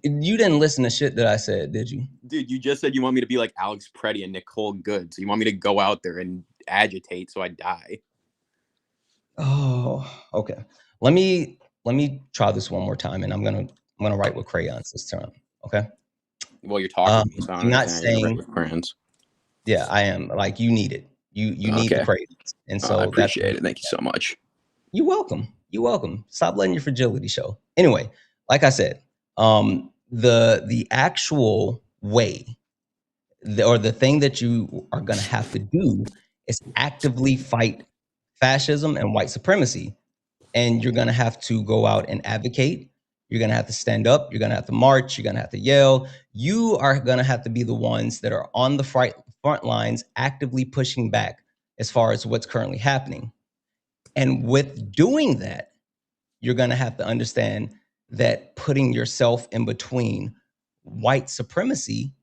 You didn't listen to shit that I said, did you? Dude, you just said you want me to be like Alex Preddy and Nicole Good. So you want me to go out there and agitate so I die. Oh, okay. Let me try this one more time, and I'm gonna write with crayons this time. Okay. Well, you're talking to me, so I I'm don't not understand how you're gonna write saying, with crayons. yeah, I am. Like, you need it. You need the Okay. crayons, and I so that's appreciate it. Thank you so much. You're welcome. You're welcome. Stop letting your fragility show. Anyway, like I said, the actual way, or the thing that you are going to have to do is actively fight fascism and white supremacy. And you're going to have to go out and advocate. You're going to have to stand up. You're going to have to march. You're going to have to yell. You are going to have to be the ones that are on the front lines, actively pushing back as far as what's currently happening. And with doing that, you're going to have to understand that putting yourself in between white supremacy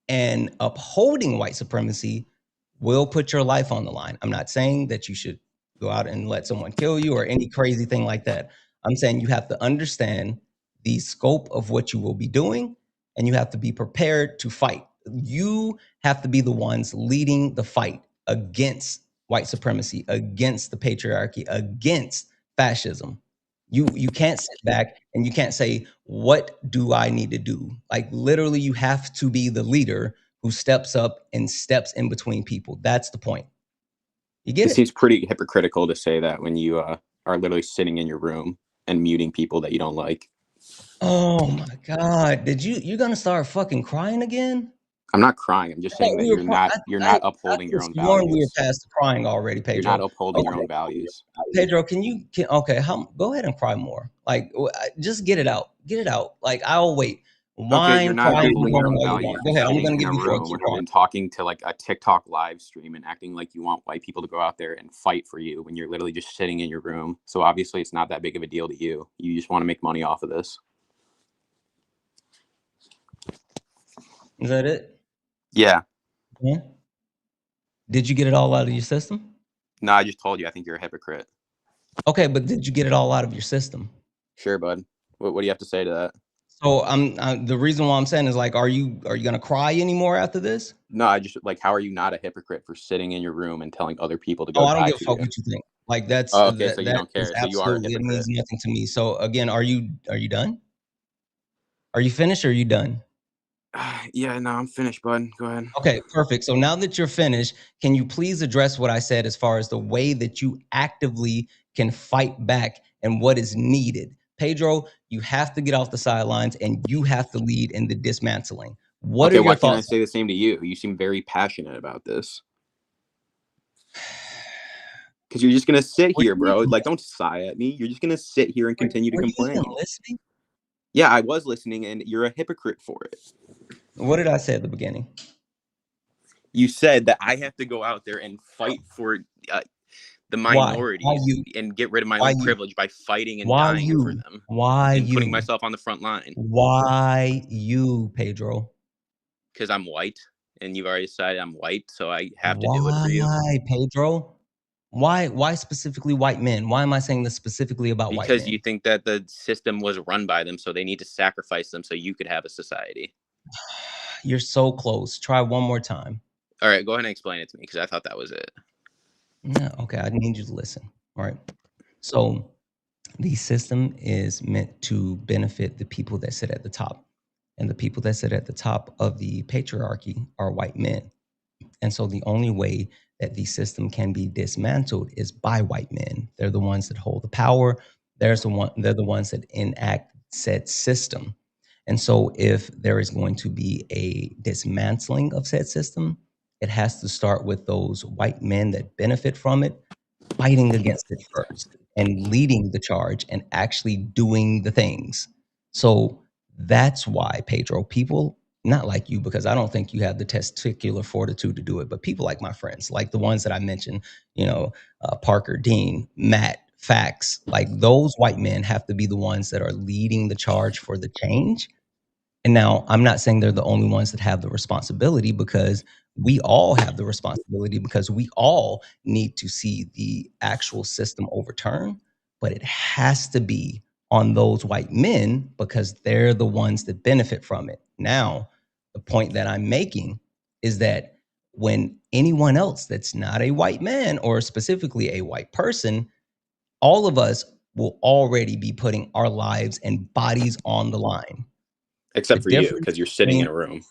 and upholding white supremacy will put your life on the line. I'm not saying that you should go out and let someone kill you or any crazy thing like that. I'm saying you have to understand the scope of what you will be doing, and you have to be prepared to fight. You have to be the ones leading the fight against white supremacy, against the patriarchy, against fascism. You can't sit back and you can't say, what do I need to do? Like, literally, you have to be the leader who steps up and steps in between people. That's the point. You get It it? seems pretty hypocritical to say that when you are literally sitting in your room and muting people that you don't like. Oh my God. You're gonna start fucking crying again? I'm not crying. I'm just I saying thought that we were you're I not upholding could your have own sworn we were values. past the crying already, You're not Pedro. upholding your Okay. own values. Pedro, okay, go ahead and cry more. Like, just get it out. Get it out. Like, I'll wait. Okay, you're Whine, not cry, upholding your moan own all you want. values Go and ahead. I'm sitting gonna in give a you 4. Keep room going. and talking to like a TikTok live stream and acting like you want white people to go out there and fight for you when you're literally just sitting in your room. So obviously it's not that big of a deal to you. You just want to make money off of this. Is that it? Yeah. Yeah. Did you get it all out of your system? No, I just told you I think you're a hypocrite. Okay, but did you get it all out of your system? Sure, bud. What do you have to say to that? So the reason why I'm saying is, like, are you gonna cry anymore after this? No, I just like, how are you not a hypocrite for sitting in your room and telling other people to Oh, go I don't die give a for fuck you? what you think. Like, that's Oh, okay, so you that don't is care. So you are a absolutely, it means hypocrite. nothing to me. So again, are you done? Are you finished or are you done? Yeah, no, I'm finished, bud. Go ahead. Okay, perfect. So now that you're finished, can you please address what I said as far as the way that you actively can fight back and what is needed? Pedro, you have to get off the sidelines and you have to lead in the dismantling. What are Okay, your why can't I thoughts? say the same to you? You seem very passionate about this. Because you're just gonna sit Were here, you bro. even Like, don't sigh at me. You're just gonna sit here and continue to were you even complain. listening? Yeah, I was listening, and you're a hypocrite for it. What did I say at the beginning? You said that I have to go out there and fight for uh, the Why? Why minorities you? and get rid of my Why own you? privilege by fighting and Why dying for you? them Why and putting you? myself on the front line Why you, Pedro? because I'm white, and you've already decided I'm white, so I have to do it for you. Why, Pedro? Why specifically white men? Why am I saying this specifically about white Because you men? think that the system was run by them, so they need to sacrifice them so you could have a society. You're so close. Try one more time. All right, go ahead and explain it to me because I thought that was it. Yeah, okay, I need you to listen. All right. So the system is meant to benefit the people that sit at the top. And the people that sit at the top of the patriarchy are white men. And so the only way that the system can be dismantled is by white men. They're the ones that hold the power. They're the ones that enact said system. And so if there is going to be a dismantling of said system, it has to start with those white men that benefit from it fighting against it first and leading the charge and actually doing the things. So that's why, Pedro, people not like you, because I don't think you have the testicular fortitude to do it, but people like my friends, like the ones that I mentioned, Parker, Dean, Matt, Fax, like those white men have to be the ones that are leading the charge for the change. And now I'm not saying they're the only ones that have the responsibility, because we all have the responsibility, because we all need to see the actual system overturn, but it has to be on those white men because they're the ones that benefit from it. Now, the point that I'm making is that when anyone else that's not a white man or specifically a white person, all of us will already be putting our lives and bodies on the line. The Except for you, difference because you're sitting in between a room.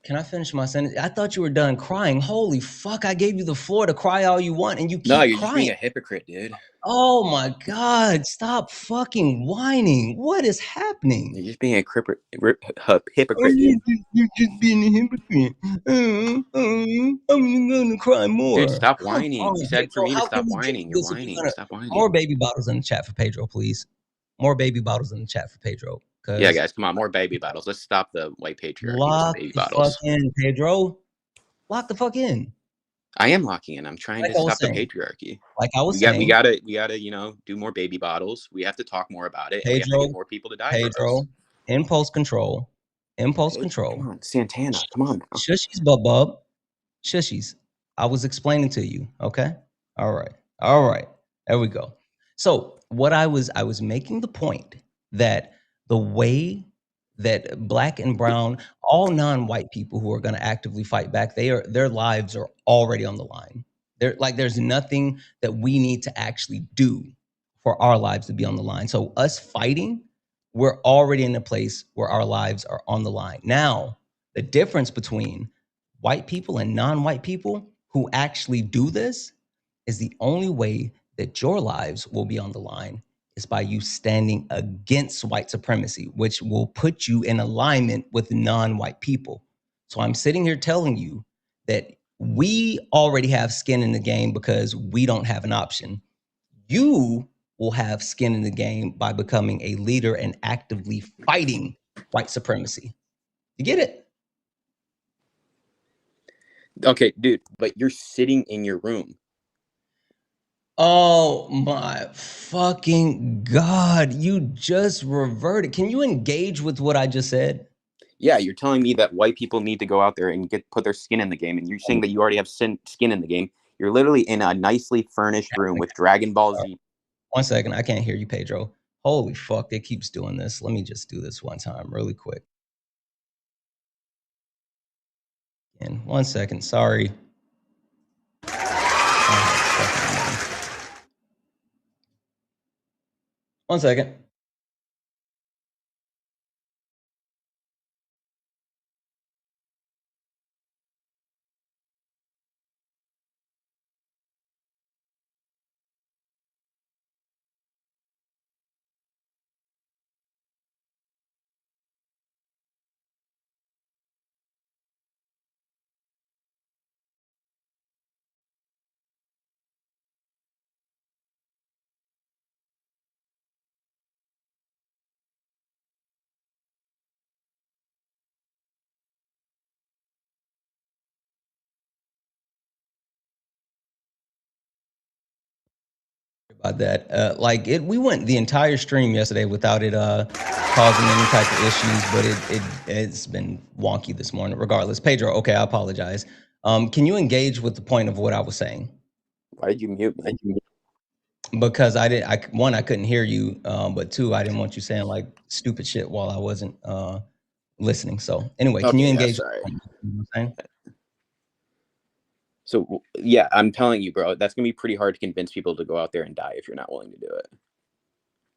Can I finish my sentence? I thought you were done crying. Holy fuck, I gave you the floor to cry all you want and you No, keep you're just being crying. a hypocrite, dude. Oh my God, stop fucking whining. What is You're happening? just being a Oh, hypocrite, dude. you're just being a hypocrite. I'm gonna cry Dude, more. stop Come whining. on, You said for Pedro. me to How can stop we get whining. through You're this if you're whining. gonna Stop whining. more baby bottles in the chat for Pedro, please? More baby bottles in the chat for Pedro. Yeah, Cause guys, come on. More baby bottles. Let's stop the white patriarchy with some lock baby the fuck bottles. in, Pedro. Lock the fuck in. I am locking in. I'm trying Like to I was stop the saying. patriarchy. Like I was We got, we saying, gotta, we gotta, do more baby bottles. We have to talk more about it, and we have to get Pedro, more people to die for us. Pedro, impulse control, impulse Pedro, come control. on, Santana, come on now. Shushies, bub, shushies. I was explaining to you. Okay. All right. All right. There we go. So what I was making the point that the way that black and brown, all non-white people who are going to actively fight back, their lives are already on the line. There's nothing that we need to actually do for our lives to be on the line. So us fighting, we're already in a place where our lives are on the line. Now, the difference between white people and non-white people who actually do this is the only way that your lives will be on the line is by you standing against white supremacy, which will put you in alignment with non-white people. So I'm sitting here telling you that we already have skin in the game because we don't have an option. You will have skin in the game by becoming a leader and actively fighting white supremacy. You get it? Okay, dude, but you're sitting in your room. Oh my fucking God. You just reverted. Can you engage with what I just said? Yeah, you're telling me that white people need to go out there and put their skin in the game, and you're saying that you already have skin in the game. You're literally in a nicely furnished room with Dragon Ball Z. 1 second. I can't hear you, Pedro. Holy fuck. It keeps doing this. Let me just do this one time really quick. And 1 second. Sorry. Oh, 1 second. about that. Like we went the entire stream yesterday without it causing any type of issues, but it's been wonky this morning. Regardless, Pedro. Okay, I apologize. Can you engage with the point of what I was saying? Why did you mute me? Because I couldn't hear you, but two, I didn't want you saying like stupid shit while I wasn't listening. So anyway, can you Okay, yeah, engage? sorry. You know what I'm saying? So yeah, I'm telling you, bro, that's gonna be pretty hard to convince people to go out there and die if you're not willing to do it.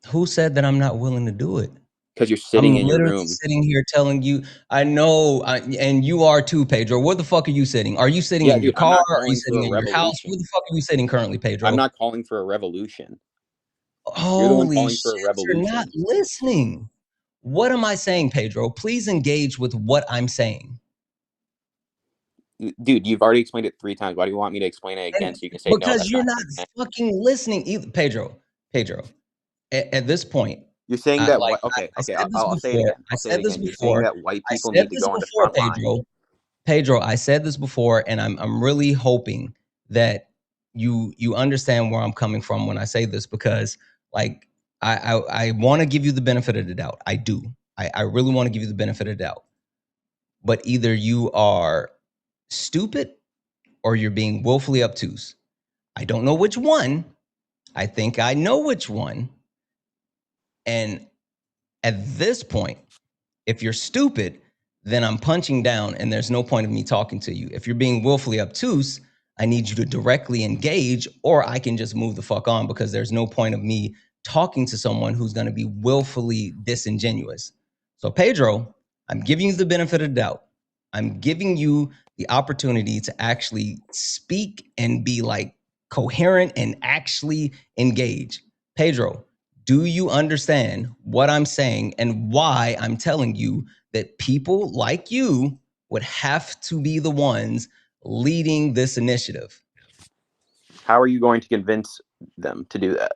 Who said that I'm not willing to do it? Because you're I'm sitting in your literally room. sitting here telling you, I know, and you are too, Pedro. Where the fuck are you sitting? Are you sitting Yeah, in your dude, I'm car? not Are you calling for sitting a in your house? revolution. Where the fuck are you sitting currently, Pedro? I'm not calling for a revolution. You're the one Holy calling for a shit, you're not revolution. listening. What am I saying, Pedro? Please engage with what I'm saying. Dude, you've already explained it 3 times. Why do you want me to explain it again And so you can say, no, because that's you're not not fucking listening either. Pedro, at this point, You're saying that what? Okay, I okay, said this I'll say it before. again. I I'll say it said this again. You're saying before. that white I people said need to this go on the before, front line. Pedro, I said this before, and I'm really hoping that you understand where I'm coming from when I say this, because like I want to give you the benefit of the doubt. I do. I really want to give you the benefit of the doubt. But either you are stupid or you're being willfully obtuse. I don't know which one. I think I know which one. And at this point, if you're stupid, then I'm punching down and there's no point of me talking to you. If you're being willfully obtuse, I need you to directly engage, or I can just move the fuck on, because there's no point of me talking to someone who's going to be willfully disingenuous. So, Pedro, I'm giving you the benefit of the doubt. I'm giving you the opportunity to actually speak and be like coherent and actually engage. Pedro, do you understand what I'm saying and why I'm telling you that people like you would have to be the ones leading this initiative? How are you going to convince them to do that?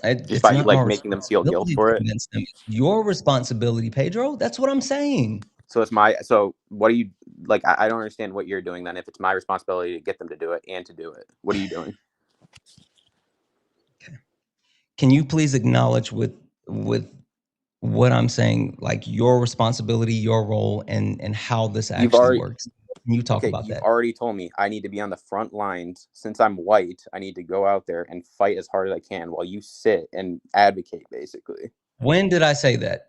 Just It's by not my like making them feel guilt responsibility to for it? convince them. It's your responsibility, Pedro. That's what I'm saying. So what are you like? I don't understand what you're doing then. If it's my responsibility to get them to do it and to do it, what are you doing? Can you please acknowledge with what I'm saying, like your responsibility, your role, and how this You've actually already works? Can you talk about you've that? already told me I need to be on the front lines. Since I'm white, I need to go out there and fight as hard as I can while you sit and advocate, basically. When did I say that?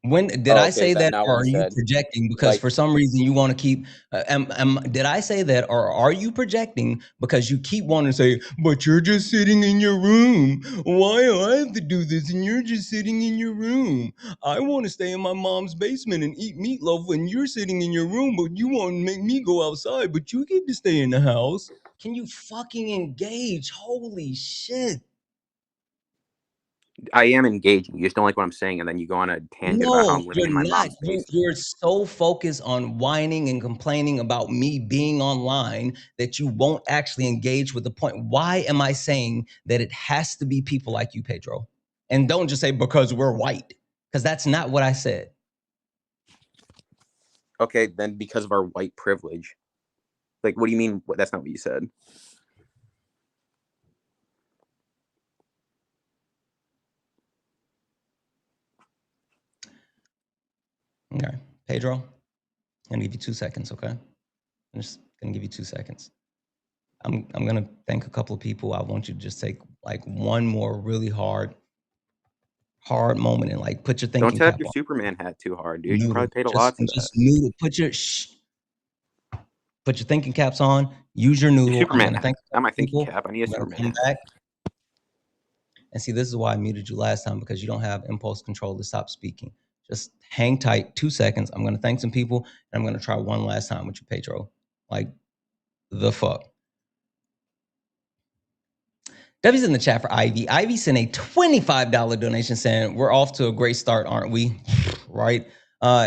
When did Oh, I okay, is say that that, not what or you are you said? projecting because Like, for some reason you want to keep? Did I say that, or are you projecting because you keep wanting to say, "But you're just sitting in your room. Why do I have to do this? And you're just sitting in your room. I want to stay in my mom's basement and eat meatloaf when you're sitting in your room, but you want to make me go outside, but you get to stay in the house." Can you fucking engage? Holy shit! I am engaging. You just don't like what I'm saying, and then you go on a tangent about how No, I'm living you're in my not. mom's basement. You're so focused on whining and complaining about me being online that you won't actually engage with the point. Why am I saying that it has to be people like you, Pedro? And don't just say because we're white, because that's not what I said. Okay, then because of our white privilege. Like, what do you mean? That's not what you said. Okay, Pedro, I'm gonna give you 2 seconds, okay? I'm just gonna give you 2 seconds. I'm gonna thank a couple of people. I want you to just take like one more really hard moment and like put your Don't thinking tap cap your on. Superman hat too hard, dude. You Noodle. probably paid a lot for that. Just noodle. Put your thinking caps on. Use your Your noodle. I'm Superman gonna hat, thank a not couple my of thinking people. cap. I need a I'm gonna Superman come hat. back and see. This is why I muted you last time, because you don't have impulse control to stop speaking. Just hang tight. 2 seconds. I'm gonna thank some people, and I'm gonna try one last time with you, Pedro. Like the fuck. W's in the chat for Ivy. Ivy sent a $25 donation saying, "We're off to a great start, aren't we?" Right.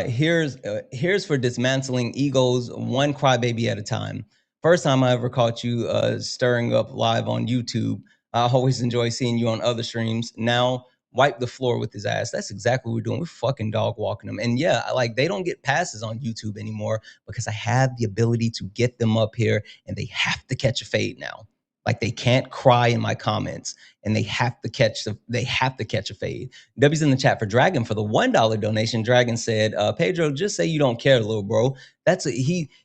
Here's for dismantling egos one crybaby at a time. First time I ever caught you stirring up live on YouTube. I always enjoy seeing you on other streams. Now wipe the floor with his ass. That's exactly what we're doing. We're fucking dog walking them. And yeah, like they don't get passes on YouTube anymore because I have the ability to get them up here and they have to catch a fade now. Like they can't cry in my comments, and they have to catch a fade. W's in the chat for Dragon for the $1 donation. Dragon said, Pedro, just say you don't care, little bro.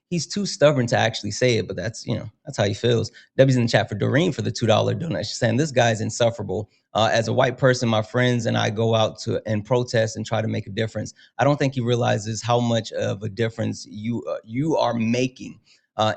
He's too stubborn to actually say it, but that's how he feels. W's in the chat for Doreen for the $2 donation, saying this guy's insufferable. As a white person, my friends and I go out and protest and try to make a difference. I don't think he realizes how much of a difference you are making.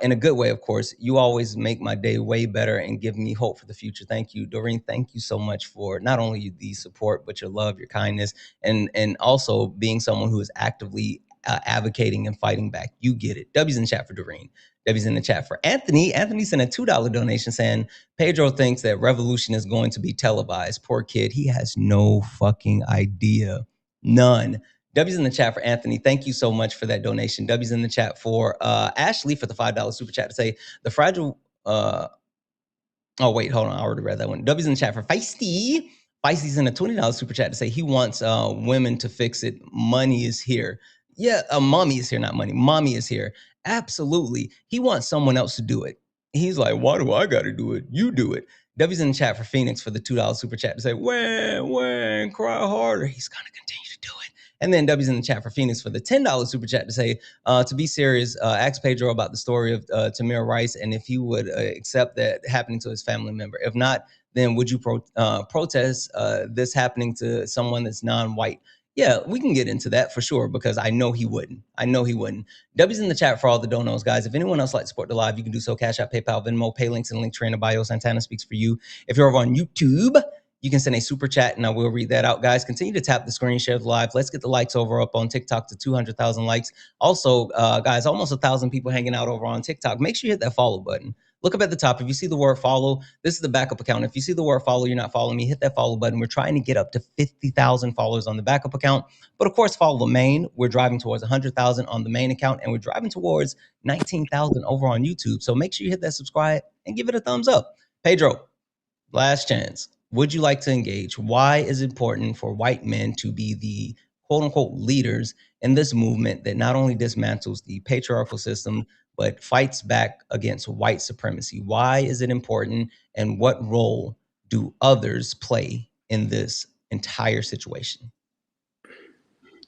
In a good way, of course. You always make my day way better and give me hope for the future. Thank you, Doreen. Thank you so much for not only the support, but your love, your kindness, and also being someone who is actively advocating and fighting back. You get it. W's in the chat for Doreen. W's in the chat for Anthony. Anthony sent a $2 donation saying, Pedro thinks that revolution is going to be televised. Poor kid. He has no fucking idea. None. W's in the chat for Anthony. Thank you so much for that donation. W's in the chat for Ashley for the $5 super chat to say the fragile. Oh, wait, hold on. I already read that one. W's in the chat for Feisty. Feisty's in a $20 super chat to say he wants women to fix it. Money is here. Yeah, mommy is here, not money. Mommy is here. Absolutely. He wants someone else to do it. He's like, why do I got to do it? You do it. W's in the chat for Phoenix for the $2 super chat to say, when, cry harder. He's going to continue to do it. And then W's in the chat for Phoenix for the $10 super chat to say, to be serious, ask Pedro about the story of Tamir Rice and if he would accept that happening to his family member. If not, then would you protest this happening to someone that's non-white? Yeah, we can get into that for sure because I know he wouldn't. W's in the chat for all the donos, guys. If anyone else like to support the live, you can do so. Cash App, PayPal, Venmo, pay links, and link tree in the bio. Santana speaks for you. If you're over on YouTube, you can send a super chat and I will read that out. Guys, continue to tap the screen, share the live. Let's get the likes over up on TikTok to 200,000 likes. Also, guys, almost 1,000 people hanging out over on TikTok. Make sure you hit that follow button. Look up at the top. If you see the word follow, this is the backup account. If you see the word follow, you're not following me, hit that follow button. We're trying to get up to 50,000 followers on the backup account. But of course, follow the main. We're driving towards 100,000 on the main account, and we're driving towards 19,000 over on YouTube. So make sure you hit that subscribe and give it a thumbs up. Pedro, last chance. Would you like to engage? Why is it important for white men to be the quote unquote leaders in this movement that not only dismantles the patriarchal system, but fights back against white supremacy? Why is it important? And what role do others play in this entire situation?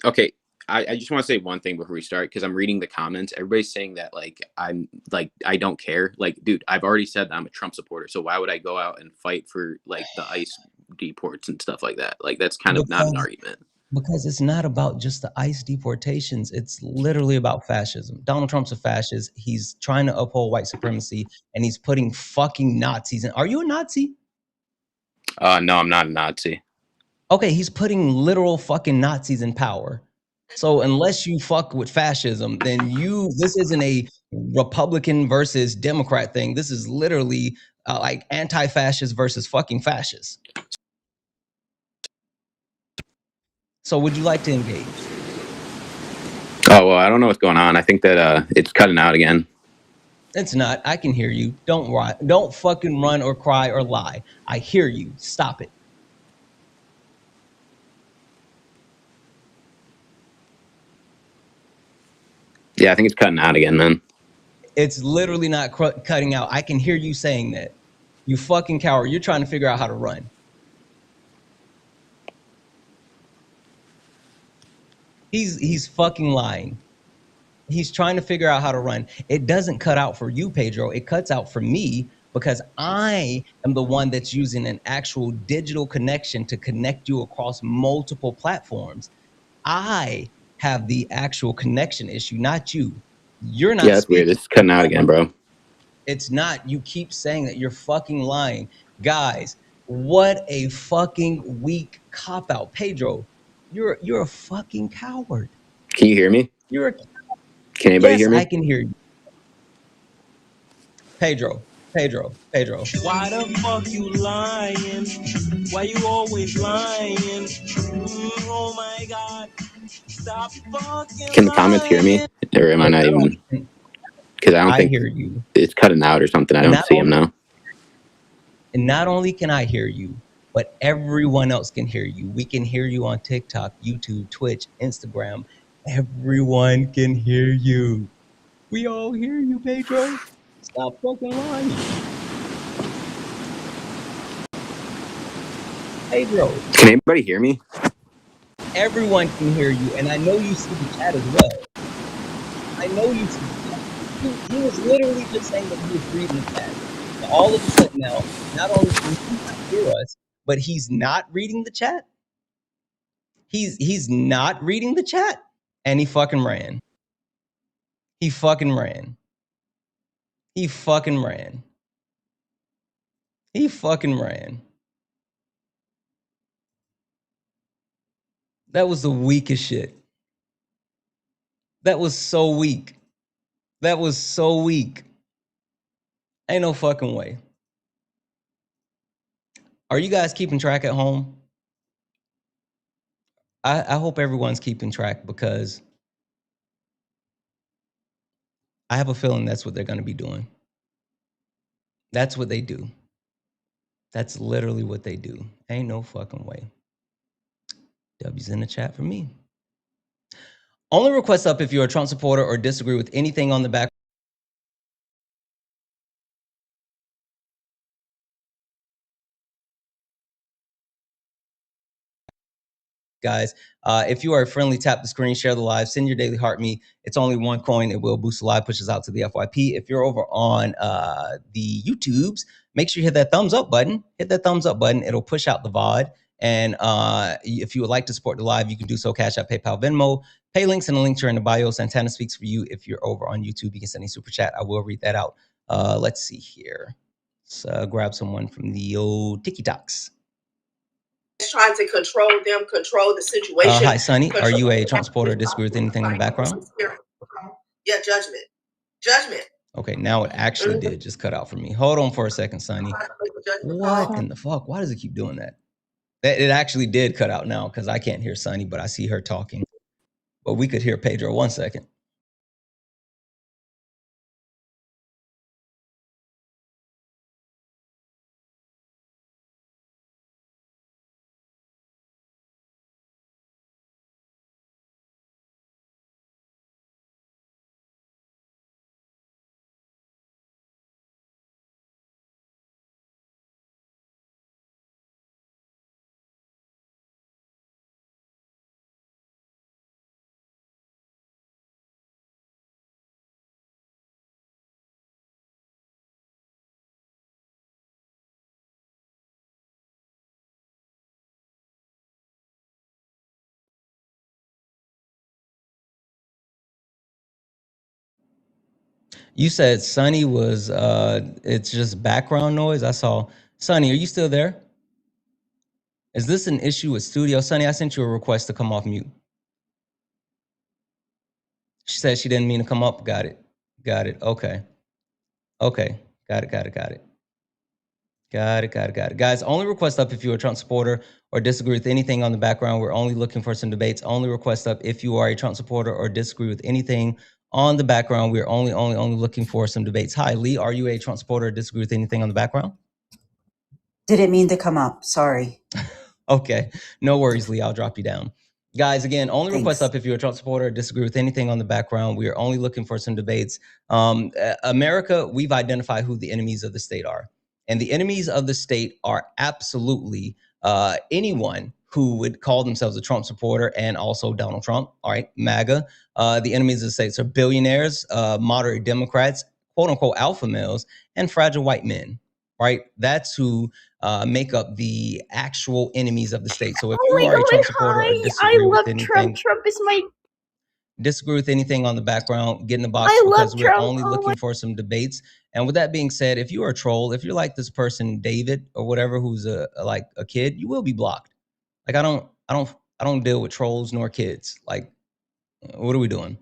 Okay. I just want to say one thing before we start, because I'm reading the comments. Everybody's saying that I don't care. Like, dude, I've already said that I'm a Trump supporter. So why would I go out and fight for like the ICE deports and stuff like that? Like, that's kind of not an argument. Because it's not about just the ICE deportations. It's literally about fascism. Donald Trump's a fascist. He's trying to uphold white supremacy, and he's putting fucking Nazis in. Are you a Nazi? No, I'm not a Nazi. Okay, he's putting literal fucking Nazis in power. So unless you fuck with fascism, then this isn't a Republican versus Democrat thing. This is literally like anti-fascist versus fucking fascist. So would you like to engage? Oh, well, I don't know what's going on. I think that it's cutting out again. It's not. I can hear you. Don't fucking run or cry or lie. I hear you. Stop it. Yeah, I think it's cutting out again, man. It's literally not cutting out. I can hear you saying that. You fucking coward. You're trying to figure out how to run. He's fucking lying. He's trying to figure out how to run. It doesn't cut out for you, Pedro. It cuts out for me because I am the one that's using an actual digital connection to connect you across multiple platforms. I have the actual connection issue, not you. You're not. Yeah, that's weird. It's cutting out again, bro. It's not. You keep saying that. You're fucking lying. Guys, what a fucking weak cop-out. Pedro, you're a fucking coward. Can you hear me? You're a Can anybody hear me? I can hear you. Pedro. Why the fuck you lying? Why you always lying? Oh my God. Stop fucking Can the comments hear me? Or am I not even? Because I don't think hear you. It's cutting out or something. I don't see him now. And not only can I hear you, but everyone else can hear you. We can hear you on TikTok, YouTube, Twitch, Instagram. Everyone can hear you. We all hear you, Pedro. Stop fucking lying. Pedro, Can anybody hear me? everyone can hear you, and I know you see the chat as well. I know you see the chat. He was literally just saying that he was reading the chat. And all of a sudden now, not only can he not hear us, but he's not reading the chat. He's not reading the chat, and he fucking ran. He fucking ran. He fucking ran. He fucking ran. That was the weakest shit. That was so weak. That was so weak. Ain't no fucking way. Are you guys keeping track at home? I hope everyone's keeping track, because I have a feeling that's what they're going to be doing. That's what they do. That's literally what they do. Ain't no fucking way. W's in the chat for me. Only request up if you're a Trump supporter or disagree with anything on the back. Guys, if you are friendly, tap the screen, share the live, send your daily heart me. It's only one coin. It will boost the live, pushes out to the FYP. If you're over on the YouTubes, make sure you hit that thumbs up button. Hit that thumbs up button. It'll push out the VOD. And if you would like to support the live, you can do so. Cash App, PayPal, Venmo. Pay links and the links are in the bio. Santana speaks for you. If you're over on YouTube, you can send a super chat. I will read that out. Let's see here. Let's grab someone from the old TikToks. Trying to control them, control the situation. Hi, Sonny. Are you a Trump supporter or disagree with anything in the background? Yeah, judgment. Judgment. Okay, now it actually did just cut out for me. Hold on for a second, Sonny. What in the fuck? Why does it keep doing that? It actually did cut out now, because I can't hear Sonny, but I see her talking. But we could hear Pedro. 1 second. You said Sonny was, it's just background noise. I saw, Sonny, are you still there? Is this an issue with Studio? Sonny, I sent you a request to come off mute. She said she didn't mean to come up. Got it. Got it. Okay. Okay. Got it. Got it. Got it. Got it, got it, got it. Guys, only request up if you're a Trump supporter or disagree with anything on the background. We're only looking for some debates. Only request up if you are a Trump supporter or disagree with anything on the background. We're only looking for some debates. Hi, Lee, are you a Trump supporter or disagree with anything on the background? Didn't mean to come up. Sorry. Okay, no worries, Lee. I'll drop you down. Guys, again, only request up if you're a Trump supporter or disagree with anything on the background. We are only looking for some debates. America, we've identified who the enemies of the state are. And the enemies of the state are absolutely anyone who would call themselves a Trump supporter and also Donald Trump, all right, MAGA. The enemies of the states are billionaires, moderate Democrats, quote unquote alpha males, and fragile white men, right? That's who make up the actual enemies of the state. So if you are a Trump supporter or disagree with anything, Trump is my. disagree with anything on the background, get in the box, because we're only looking for some debates. And with that being said, if you are a troll, if you're like this person, David or whatever, who's like a kid, you will be blocked. Like I don't deal with trolls nor kids. Like, what are we doing?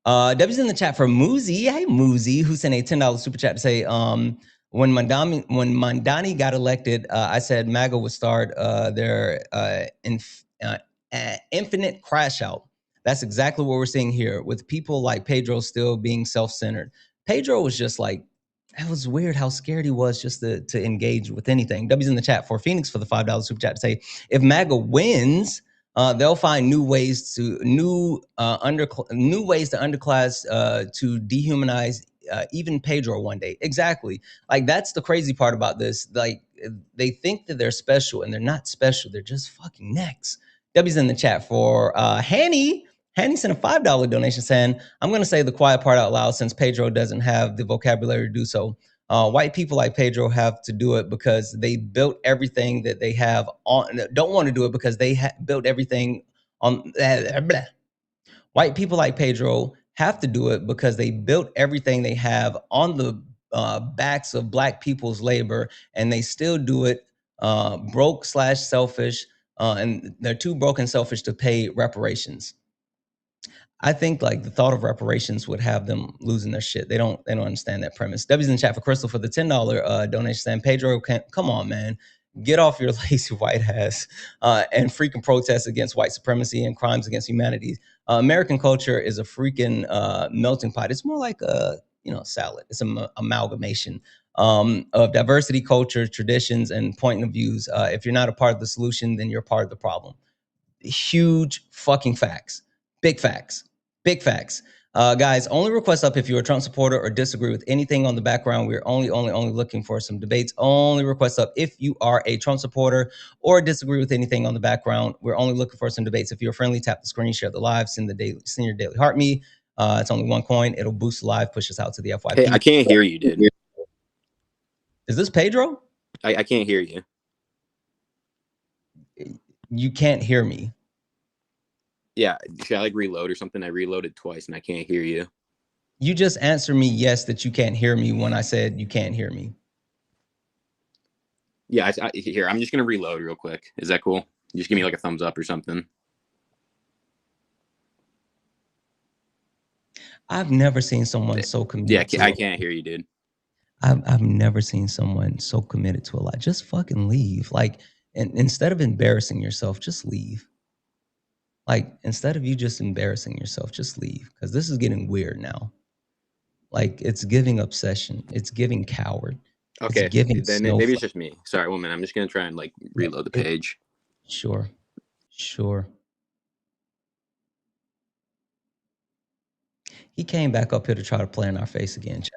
W's in the chat for Moozy. Hey, Moozy, who sent a $10 super chat to say, when Mandani got elected, I said MAGA would start their infinite crash out. That's exactly what we're seeing here, with people like Pedro still being self-centered. Pedro was just like, that was weird how scared he was just to engage with anything. W's in the chat for Phoenix for the $5 super chat to say, if MAGA wins, they'll find new ways to underclass to dehumanize even Pedro one day. Exactly. Like, that's the crazy part about this. Like, they think that they're special, and they're not special. They're just fucking next. W's in the chat for Hanny. Hanny sent a $5 donation saying, I'm going to say the quiet part out loud since Pedro doesn't have the vocabulary to do so. White people like Pedro have to do it because they built everything that they have on, don't want to do it because they built everything on, white people like Pedro have to do it because they built everything they have on the backs of black people's labor, and they still do it broke / selfish, and they're too broke and selfish to pay reparations. I think like the thought of reparations would have them losing their shit. They don't understand that premise. W's in the chat for Crystal for the $10 donation saying, Pedro, come on, man. Get off your lazy white ass and freaking protest against white supremacy and crimes against humanity. American culture is a freaking melting pot. It's more like a salad. It's an amalgamation of diversity, culture, traditions, and point of views. If you're not a part of the solution, then you're part of the problem. Huge fucking facts. Big facts. Big facts. Guys, only request up if you're a Trump supporter or disagree with anything on the background. We're only looking for some debates. Only request up if you are a Trump supporter or disagree with anything on the background. We're only looking for some debates. If you're friendly, tap the screen, share the live, send your daily heart me. It's only one coin. It'll boost the live, push us out to the FYP. Hey, I can't hear you, dude. Is this Pedro? I can't hear you. You can't hear me. Yeah, should I like reload or something? I reloaded twice and I can't hear you. You just answer me yes that you can't hear me when I said you can't hear me. Yeah, here, I'm just going to reload real quick. Is that cool? Just give me like a thumbs up or something. I've never seen someone so committed. Yeah, I can't hear you, dude. I've never seen someone so committed to a lie. Just fucking leave. Like, and instead of embarrassing yourself, just leave. Like, instead of you just embarrassing yourself, just leave. Because this is getting weird now. Like, it's giving obsession. It's giving coward. Okay, it's giving then snowflake. Maybe it's just me. Sorry, 1 minute. I'm just going to try and like reload the page. Sure. He came back up here to try to play in our face again, chat.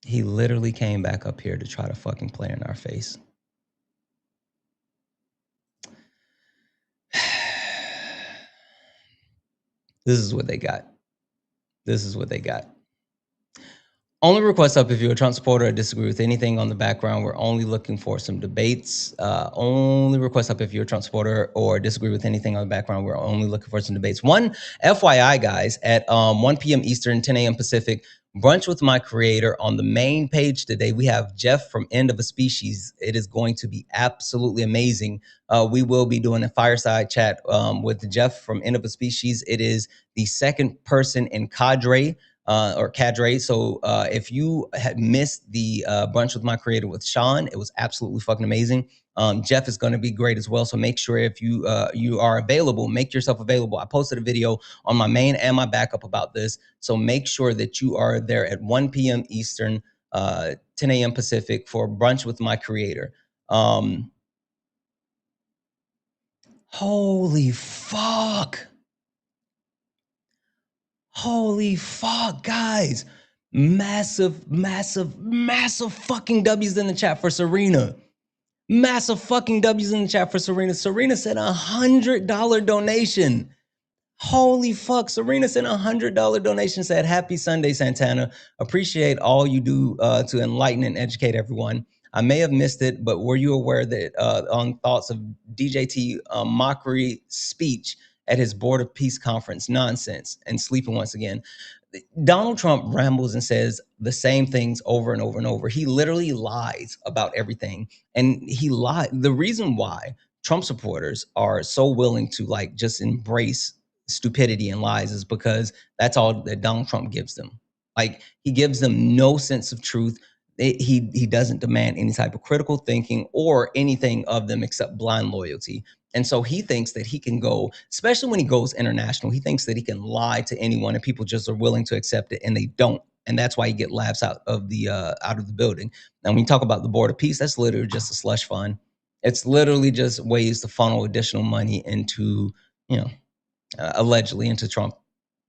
He literally came back up here to try to fucking play in our face. This is what they got. Only request up if you're a Trump supporter or disagree with anything on the background. We're only looking for some debates. Only request up if you're a Trump supporter or disagree with anything on the background. We're only looking for some debates. One FYI, guys, at 1 p.m. Eastern, 10 a.m. Pacific, brunch with my creator on the main page today. We have Jeff from End of a Species. It is going to be absolutely amazing. We will be doing a fireside chat with Jeff from End of a Species. It is the second person in cadre. So if you had missed the brunch with my creator with Sean, it was absolutely fucking amazing. Jeff is going to be great as well. So make sure if you are available, make yourself available. I posted a video on my main and my backup about this. So make sure that you are there at 1 p.m. Eastern, 10 a.m. Pacific for brunch with my creator. Holy fuck. Holy fuck, guys. Massive fucking W's in the chat for Serena. Massive fucking W's in the chat for Serena. Serena sent $100 donation. Holy fuck. Serena sent $100 donation, said, Happy Sunday, Santana. Appreciate all you do to enlighten and educate everyone. I may have missed it, but were you aware that on thoughts of DJT mockery speech at his Board of Peace conference? Nonsense. And sleeping once again. Donald Trump rambles and says the same things over and over and over. He literally lies about everything. And the reason why Trump supporters are so willing to like just embrace stupidity and lies is because that's all that Donald Trump gives them. Like, he gives them no sense of truth. He doesn't demand any type of critical thinking or anything of them except blind loyalty. And so he thinks that he can go, especially when he goes international, he thinks that he can lie to anyone and people just are willing to accept it, and they don't. And that's why you get laughs out of the building. Now, when you talk about the Board of Peace, that's literally just a slush fund. It's literally just ways to funnel additional money into, allegedly into Trump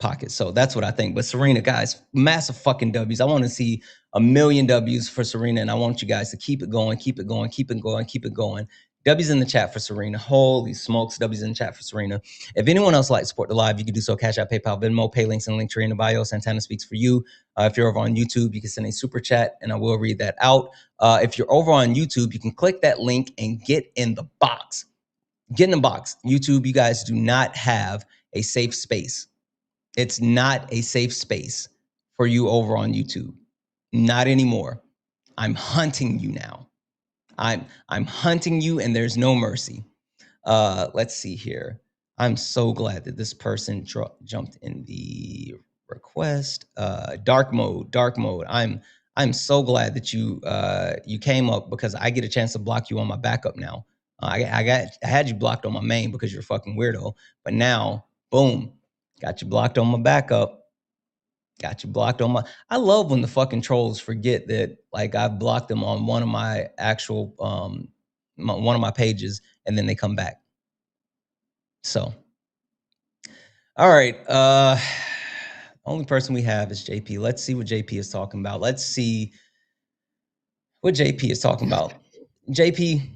pocket. So that's what I think. But Serena, guys, massive fucking W's. I want to see 1 million W's for Serena, and I want you guys to keep it going, keep it going, keep it going, keep it going. W's in the chat for Serena. Holy smokes, W's in the chat for Serena. If anyone else would like to support the live, you can do so. Cash App, PayPal, Venmo, pay links, and link tree in the bio. Santana speaks for you. If you're over on YouTube, you can send a super chat, and I will read that out. If you're over on YouTube, you can click that link and get in the box. Get in the box. YouTube, you guys do not have a safe space. It's not a safe space for you over on YouTube. Not anymore. I'm hunting you now. I'm hunting you, and there's no mercy. Let's see here. I'm so glad that this person jumped in the request. Dark mode. I'm so glad that you came up, because I get a chance to block you on my backup now. I had you blocked on my main because you're a fucking weirdo, but now, boom, got you blocked on my backup. Got you blocked on my. I love when the fucking trolls forget that, like, I've blocked them on one of my actual one of my pages, and then they come back. So, all right. Only person we have is JP. Let's see what JP is talking about. Let's see what JP is talking about. JP,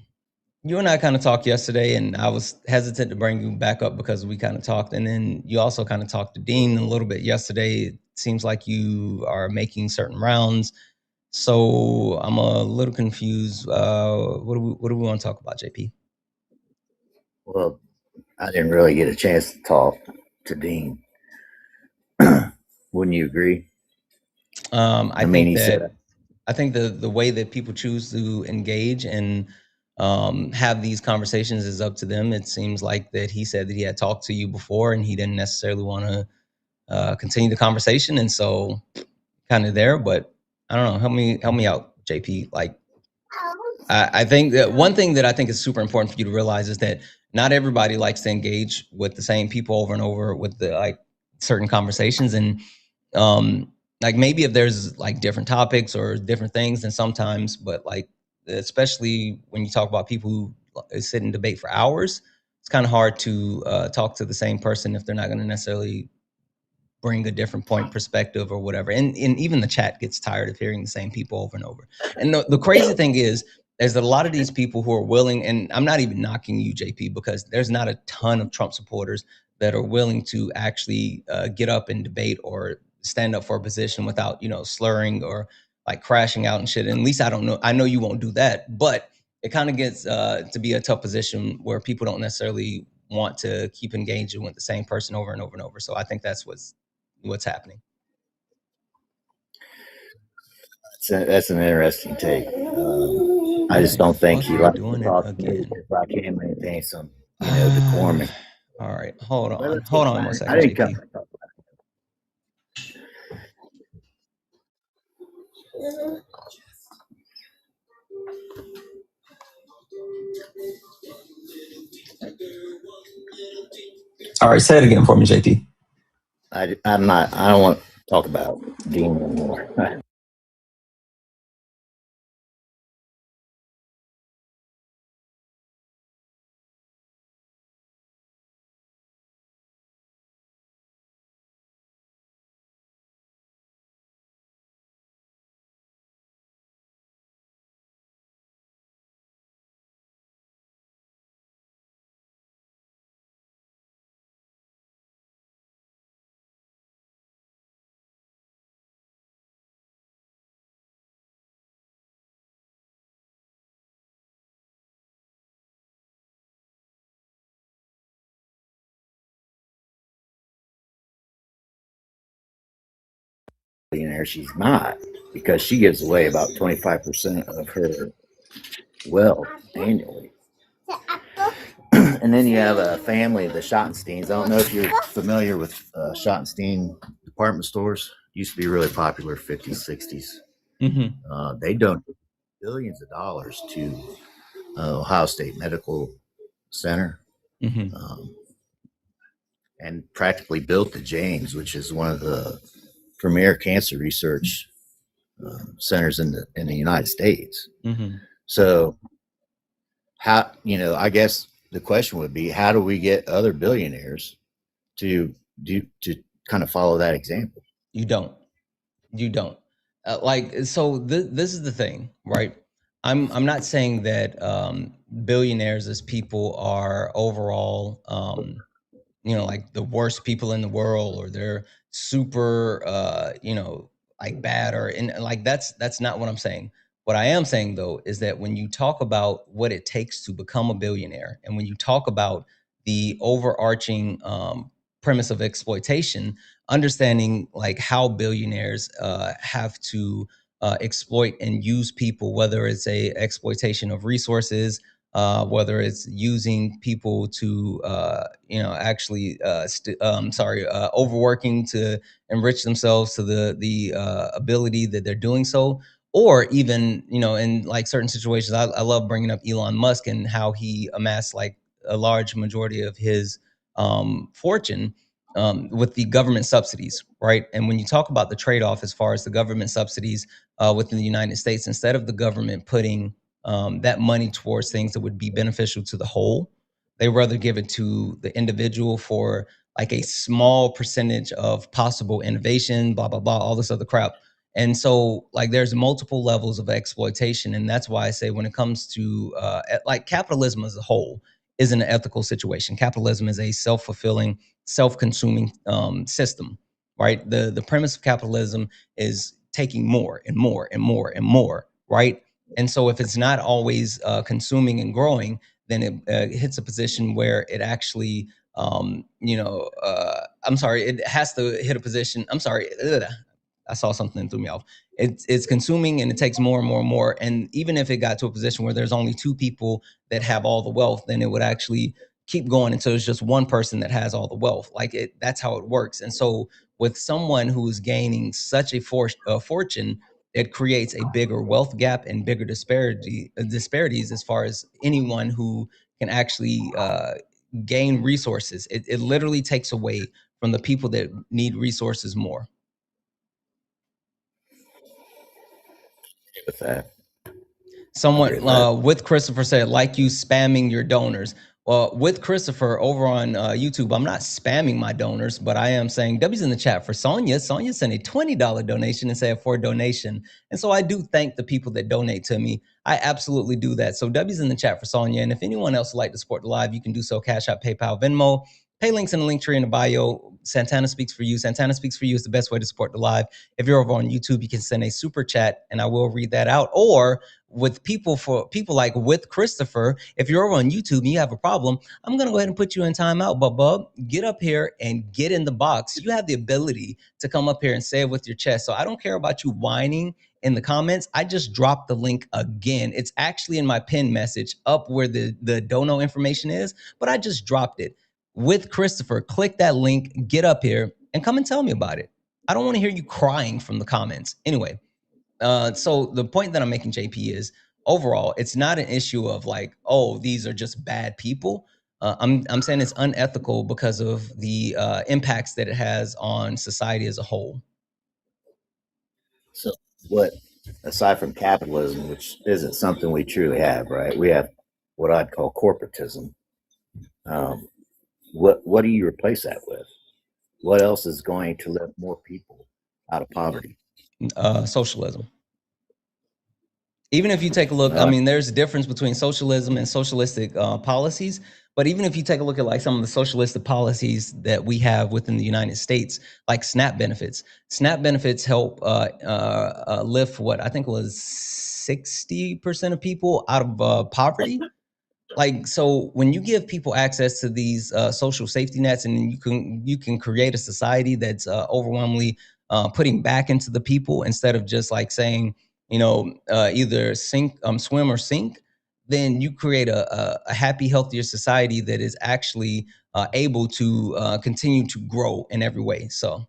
you and I kind of talked yesterday, and I was hesitant to bring you back up because we kind of talked, and then you also kind of talked to Dean a little bit yesterday. It seems like you are making certain rounds, so I'm a little confused. What do we want to talk about, JP? Well, I didn't really get a chance to talk to Dean. Wouldn't you agree? I think the way that people choose to engage and have these conversations is up to them. It seems like that he said that he had talked to you before, and he didn't necessarily want to continue the conversation, and so kind of there. But I don't know. Help me out, JP. Like, I think that one thing that I think is super important for you to realize is that not everybody likes to engage with the same people over and over with the like certain conversations, and like maybe if there's like different topics or different things, then sometimes, but like especially when you talk about people who sit and debate for hours, it's kind of hard to talk to the same person if they're not going to necessarily bring a different point perspective or whatever. And even the chat gets tired of hearing the same people over and over. And the crazy thing is that a lot of these people who are willing, and I'm not even knocking you, JP, because there's not a ton of Trump supporters that are willing to actually get up and debate or stand up for a position without, slurring or like crashing out and shit. And at least I know you won't do that, but it kind of gets to be a tough position where people don't necessarily want to keep engaging with the same person over and over and over. So I think that's what's happening. That's an interesting take. I just don't think he likes to talk again. If I can maintain some, decorum. All right, hold on 1 second, JP. All right, say it again for me, JP. I don't want to talk about Dean anymore. Billionaire, she's not, because she gives away about 25% of her wealth annually. And then you have a family, the Schottensteins. I don't know if you're familiar with Schottenstein department stores. Used to be really popular 50s, 60s. Mm-hmm. They donated billions of dollars to Ohio State Medical Center. Mm-hmm. And practically built the James, which is one of the premier cancer research centers in the United States. Mm-hmm. So how, I guess the question would be, how do we get other billionaires to kind of follow that example. You don't. So this is the thing, right? I'm not saying that billionaires as people are overall like the worst people in the world, or they're super like bad, or in like that's not what I'm saying. What I am saying though is that when you talk about what it takes to become a billionaire, and when you talk about the overarching premise of exploitation, understanding like how billionaires have to exploit and use people, whether it's a exploitation of resources, whether it's using people to, actually, overworking to enrich themselves to the ability that they're doing so, or even, in like certain situations, I love bringing up Elon Musk and how he amassed like a large majority of his fortune with the government subsidies, right? And when you talk about the trade-off as far as the government subsidies within the United States, instead of the government putting that money towards things that would be beneficial to the whole, they rather give it to the individual for like a small percentage of possible innovation, blah, blah, blah, all this other crap. And so like there's multiple levels of exploitation. And that's why I say when it comes to like capitalism as a whole isn't an ethical situation. Capitalism is a self-fulfilling, self-consuming system, right? The premise of capitalism is taking more and more and more and more, right? And so if it's not always consuming and growing, then it hits a position where it actually, it has to hit a position. I saw something that threw me off. It's consuming and it takes more and more and more. And even if it got to a position where there's only two people that have all the wealth, then it would actually keep going until it's just one person that has all the wealth. That's how it works. And so with someone who's gaining such a fortune, it creates a bigger wealth gap and bigger disparities as far as anyone who can actually gain resources. It literally takes away from the people that need resources more. With that, Someone with Christopher said, like you spamming your donors. Well, with Christopher over on YouTube, I'm not spamming my donors, but I am saying W's in the chat for Sonia. Sonia sent a $20 donation and said for donation. And so I do thank the people that donate to me. I absolutely do that. So W's in the chat for Sonia. And if anyone else would like to support the live, you can do so. Cash App, PayPal, Venmo. Pay links in the link tree in the bio. Santana Speaks for You. Santana Speaks for You is the best way to support the live. If you're over on YouTube, you can send a super chat and I will read that out. Or with people like with Christopher, if you're over on YouTube and you have a problem, I'm going to go ahead and put you in timeout. But Bub, get up here and get in the box. You have the ability to come up here and say it with your chest. So I don't care about you whining in the comments. I just dropped the link again. It's actually in my pinned message up where the dono information is, but I just dropped it. With Christopher, click that link, get up here and come and tell me about it. I don't want to hear you crying from the comments. Anyway, so the point that I'm making, JP, is overall, it's not an issue of like, oh, these are just bad people. I'm saying it's unethical because of the impacts that it has on society as a whole. So what, aside from capitalism, which isn't something we truly have, right? We have what I'd call corporatism. What do you replace that with? What else is going to lift more people out of poverty? Socialism. Even if you take a look, I mean, there's a difference between socialism and socialistic policies. But even if you take a look at like some of the socialistic policies that we have within the United States, like SNAP benefits help lift what I think was 60% of people out of poverty. Like, so when you give people access to these social safety nets, and you can create a society that's overwhelmingly putting back into the people instead of just like saying, either swim or sink, then you create a happy, healthier society that is actually able to continue to grow in every way. So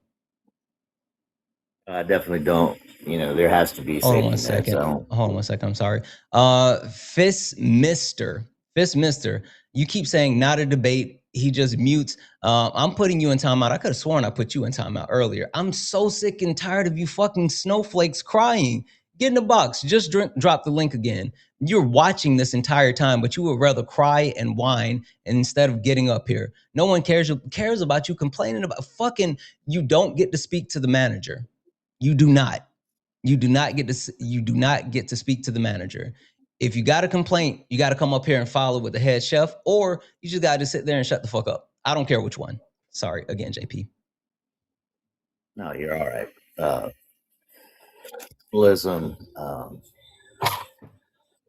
I definitely don't. There has to be hold on safety one nets. second. Hold on one second. I'm sorry. Fist Mister, you keep saying not a debate. He just mutes. I'm putting you in timeout. I could have sworn I put you in timeout earlier. I'm so sick and tired of you fucking snowflakes crying. Get in the box. Just drop the link again. You're watching this entire time, but you would rather cry and whine instead of getting up here. No one cares about you complaining about fucking. You don't get to speak to the manager. You do not. You do not get to speak to the manager. If you got a complaint, you got to come up here and file it with the head chef, or you just got to sit there and shut the fuck up. I don't care which one. Sorry again, JP. No, you're all right. Capitalism,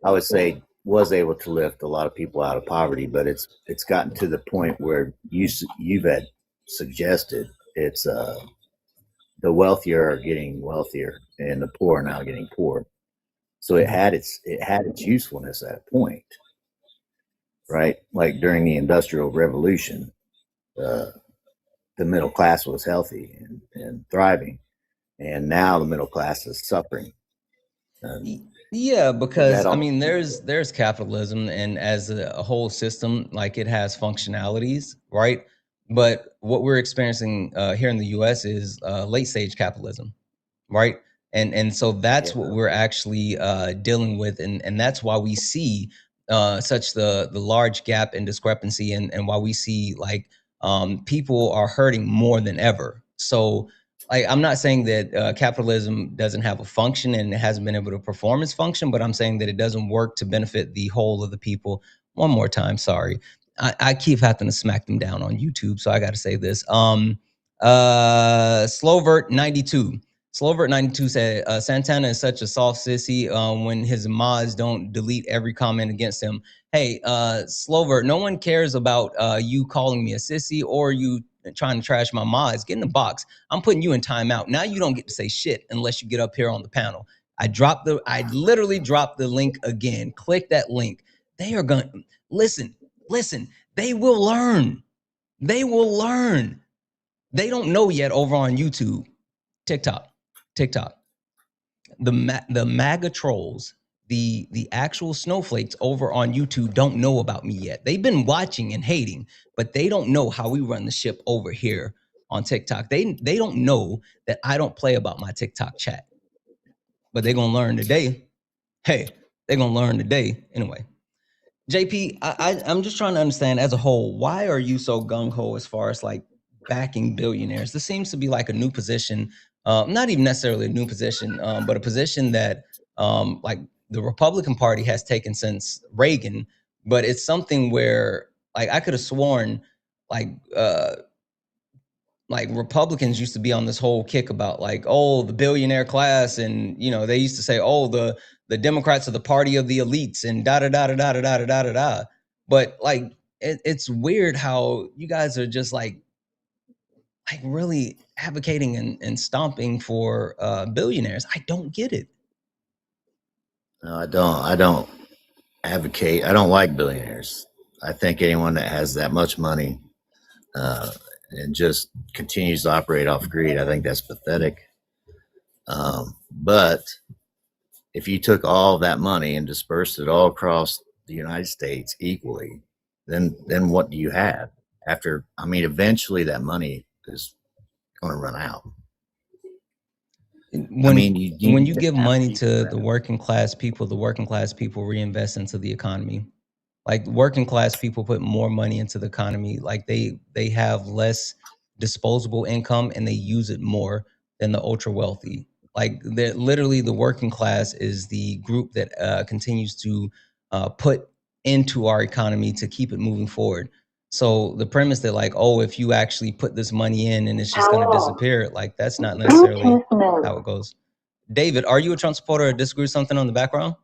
I would say, was able to lift a lot of people out of poverty, but it's gotten to the point where you've had suggested it's the wealthier are getting wealthier and the poor are now getting poor. So it had its usefulness at a point, right? Like during the Industrial Revolution, the middle class was healthy and thriving, and now the middle class is suffering. Yeah, because I mean, there's capitalism, and as a whole system, like it has functionalities, right? But what we're experiencing here in the U.S. is late stage capitalism, right? And so that's what we're actually dealing with, and that's why we see such the large gap and discrepancy, and why we see like people are hurting more than ever. So I'm not saying that capitalism doesn't have a function and it hasn't been able to perform its function, but I'm saying that it doesn't work to benefit the whole of the people. One more time, sorry. I keep having to smack them down on YouTube, so I got to say this. Slowvert92. Slowvert92 said, Santana is such a soft sissy when his mods don't delete every comment against him. Hey, Slowvert, no one cares about you calling me a sissy or you trying to trash my mods. Get in the box. I'm putting you in timeout. Now you don't get to say shit unless you get up here on the panel. I literally dropped the link again. Click that link. They are going to listen. They will learn. They will learn. They don't know yet over on YouTube, TikTok. The MAGA trolls, the actual snowflakes over on YouTube don't know about me yet. They've been watching and hating, but they don't know how we run the ship over here on TikTok. They don't know that I don't play about my TikTok chat. But they're gonna learn today. Hey, they're gonna learn today. Anyway. JP, I'm just trying to understand as a whole, why are you so gung-ho as far as like backing billionaires? This seems to be like a new position, not even necessarily a new position, but a position that like the Republican Party has taken since Reagan, but it's something where like I could have sworn like Republicans used to be on this whole kick about like, oh, the billionaire class, and you know, they used to say, oh, the Democrats are the party of the elites, and da da da da da da da da da da. But like, it's weird how you guys are just like really advocating and stomping for billionaires. I don't get it. No, I don't advocate. I don't like billionaires. I think anyone that has that much money and just continues to operate off greed, I think that's pathetic. But if you took all that money and dispersed it all across the United States equally, then what do you have? After, I mean, eventually that money is going to run out. When you give money to the working class people reinvest into the economy. Like working class people put more money into the economy. Like they have less disposable income and they use it more than the ultra wealthy. Like literally the working class is the group that continues to put into our economy to keep it moving forward. So the premise that like, oh, if you actually put this money in and it's just going to disappear, like that's not necessarily how it goes. David, are you a Trump supporter or disagree with something on the background?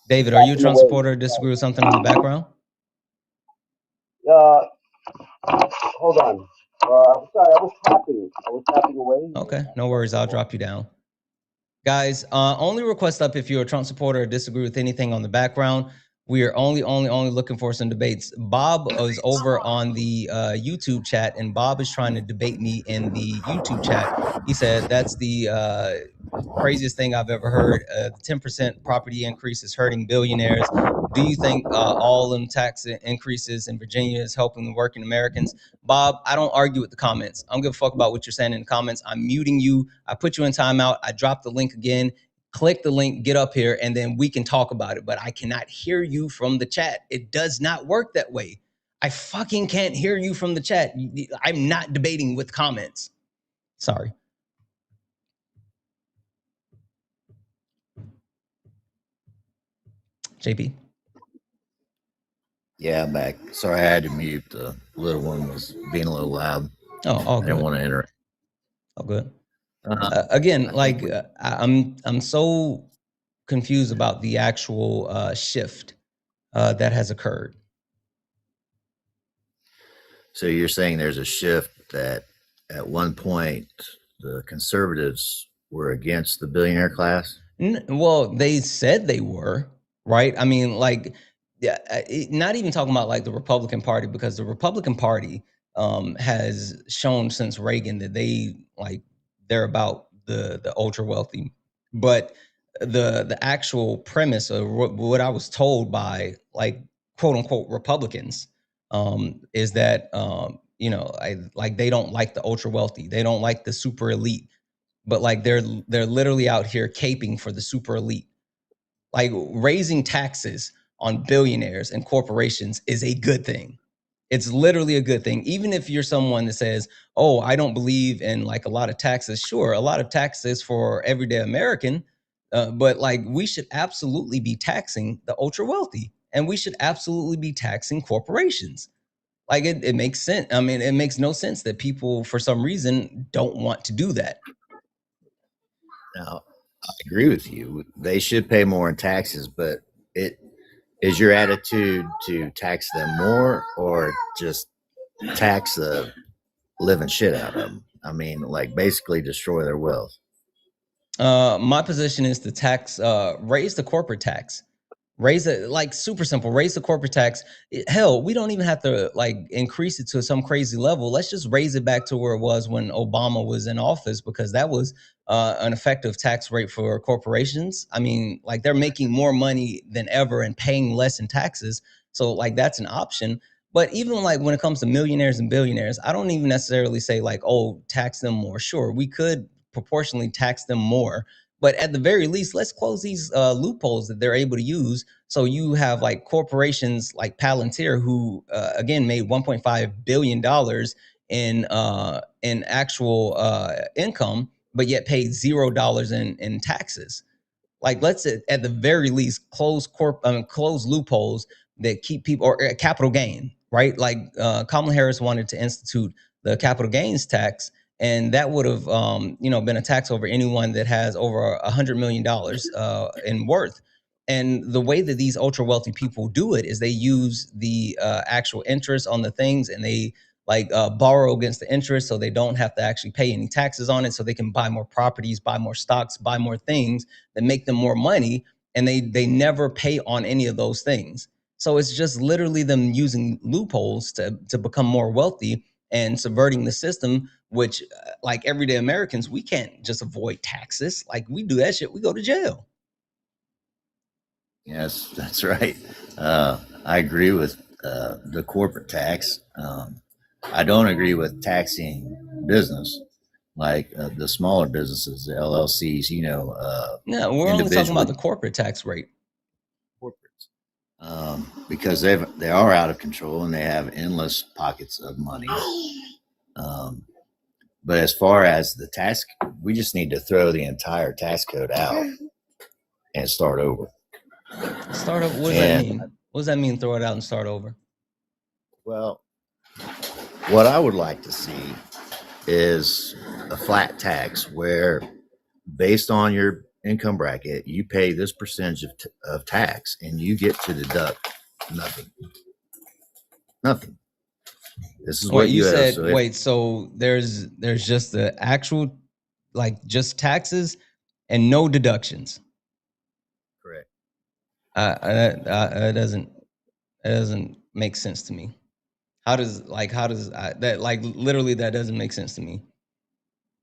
David, are you a Trump supporter or disagree with something on the background? Hold on. I'm sorry, I was tapping away. Okay, no worries. I'll drop you down. Guys, only request up if you're a Trump supporter or disagree with anything on the background. We are only looking for some debates. Bob is over on the YouTube chat, and Bob is trying to debate me in the YouTube chat. He said that's the craziest thing I've ever heard. The 10% property increase is hurting billionaires. Do you think all them tax increases in Virginia is helping the working Americans? Bob, I don't argue with the comments. I don't give a fuck about what you're saying in the comments. I'm muting you. I put you in timeout. I dropped the link again. Click the link, get up here, and then we can talk about it. But I cannot hear you from the chat. It does not work that way. I fucking can't hear you from the chat. I'm not debating with comments. Sorry. JP. Yeah, I'm back. Sorry, I had to mute. The little one was being a little loud. Oh, all I good. didn't want to interrupt. All good. Again, like I'm so confused about the actual shift that has occurred. So you're saying there's a shift that at one point the conservatives were against the billionaire class? Well, they said they were, right? I mean, like, yeah, not even talking about like the Republican Party, because the Republican Party has shown since Reagan that they're about the ultra wealthy. But the actual premise of what I was told by like quote unquote Republicans is that they don't like the ultra wealthy, they don't like the super elite, but like they're literally out here caping for the super elite. Like raising taxes on billionaires and corporations is a good thing. It's literally a good thing. Even if you're someone that says, "Oh, I don't believe in like a lot of taxes." Sure, a lot of taxes for everyday American, but like we should absolutely be taxing the ultra wealthy, and we should absolutely be taxing corporations. Like it makes sense. I mean, it makes no sense that people, for some reason, don't want to do that. Now, I agree with you. They should pay more in taxes, but it is your attitude to tax them more or just tax the living shit out of them? I mean, like basically destroy their wealth. My position is to raise the corporate tax. Raise it, like super simple, raise the corporate tax. Hell, we don't even have to like increase it to some crazy level. Let's just raise it back to where it was when Obama was in office, because that was an effective tax rate for corporations. I mean, like they're making more money than ever and paying less in taxes. So like that's an option. But even like when it comes to millionaires and billionaires, I don't even necessarily say like, oh, tax them more. Sure, we could proportionally tax them more, but at the very least, let's close these loopholes that they're able to use. So you have like corporations like Palantir, who again made $1.5 billion in actual income, but yet paid $0 in taxes. Like let's at the very least close loopholes that keep people, or capital gain, right? Like Kamala Harris wanted to institute the capital gains tax, and that would have been a tax over anyone that has over $100 million in worth. And the way that these ultra wealthy people do it is they use the actual interest on the things, and they borrow against the interest, so they don't have to actually pay any taxes on it, so they can buy more properties, buy more stocks, buy more things that make them more money, and they never pay on any of those things. So it's just literally them using loopholes to become more wealthy and subverting the system, which like everyday Americans, we can't just avoid taxes. Like we do that shit, we go to jail. Yes, that's right. I agree with the corporate tax. I don't agree with taxing business, like the smaller businesses, the LLCs. No, we're only talking about the corporate tax rate. Corporates, because they are out of control and they have endless pockets of money. But as far as the tax, we just need to throw the entire tax code out and start over. Start over? What does that mean? What does that mean, throw it out and start over? Well, what I would like to see is a flat tax where, based on your income bracket, you pay this percentage of tax and you get to deduct nothing. Nothing. This is what you said. So wait, so there's just the actual, like just taxes and no deductions. Correct. It doesn't make sense to me. How does that, like literally that doesn't make sense to me.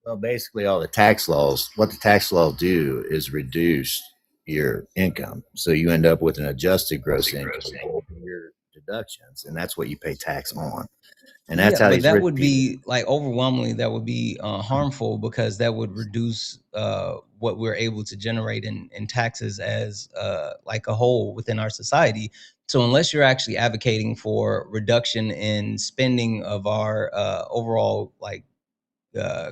Well, basically, all the tax laws, what the tax laws do is reduce your income. So you end up with an adjusted gross income over your deductions, and that's what you pay tax on. And that's Yeah, how but these that rich would people. be like overwhelmingly that would be harmful because that would reduce what we're able to generate in taxes as like a whole within our society. So unless you're actually advocating for reduction in spending of our overall like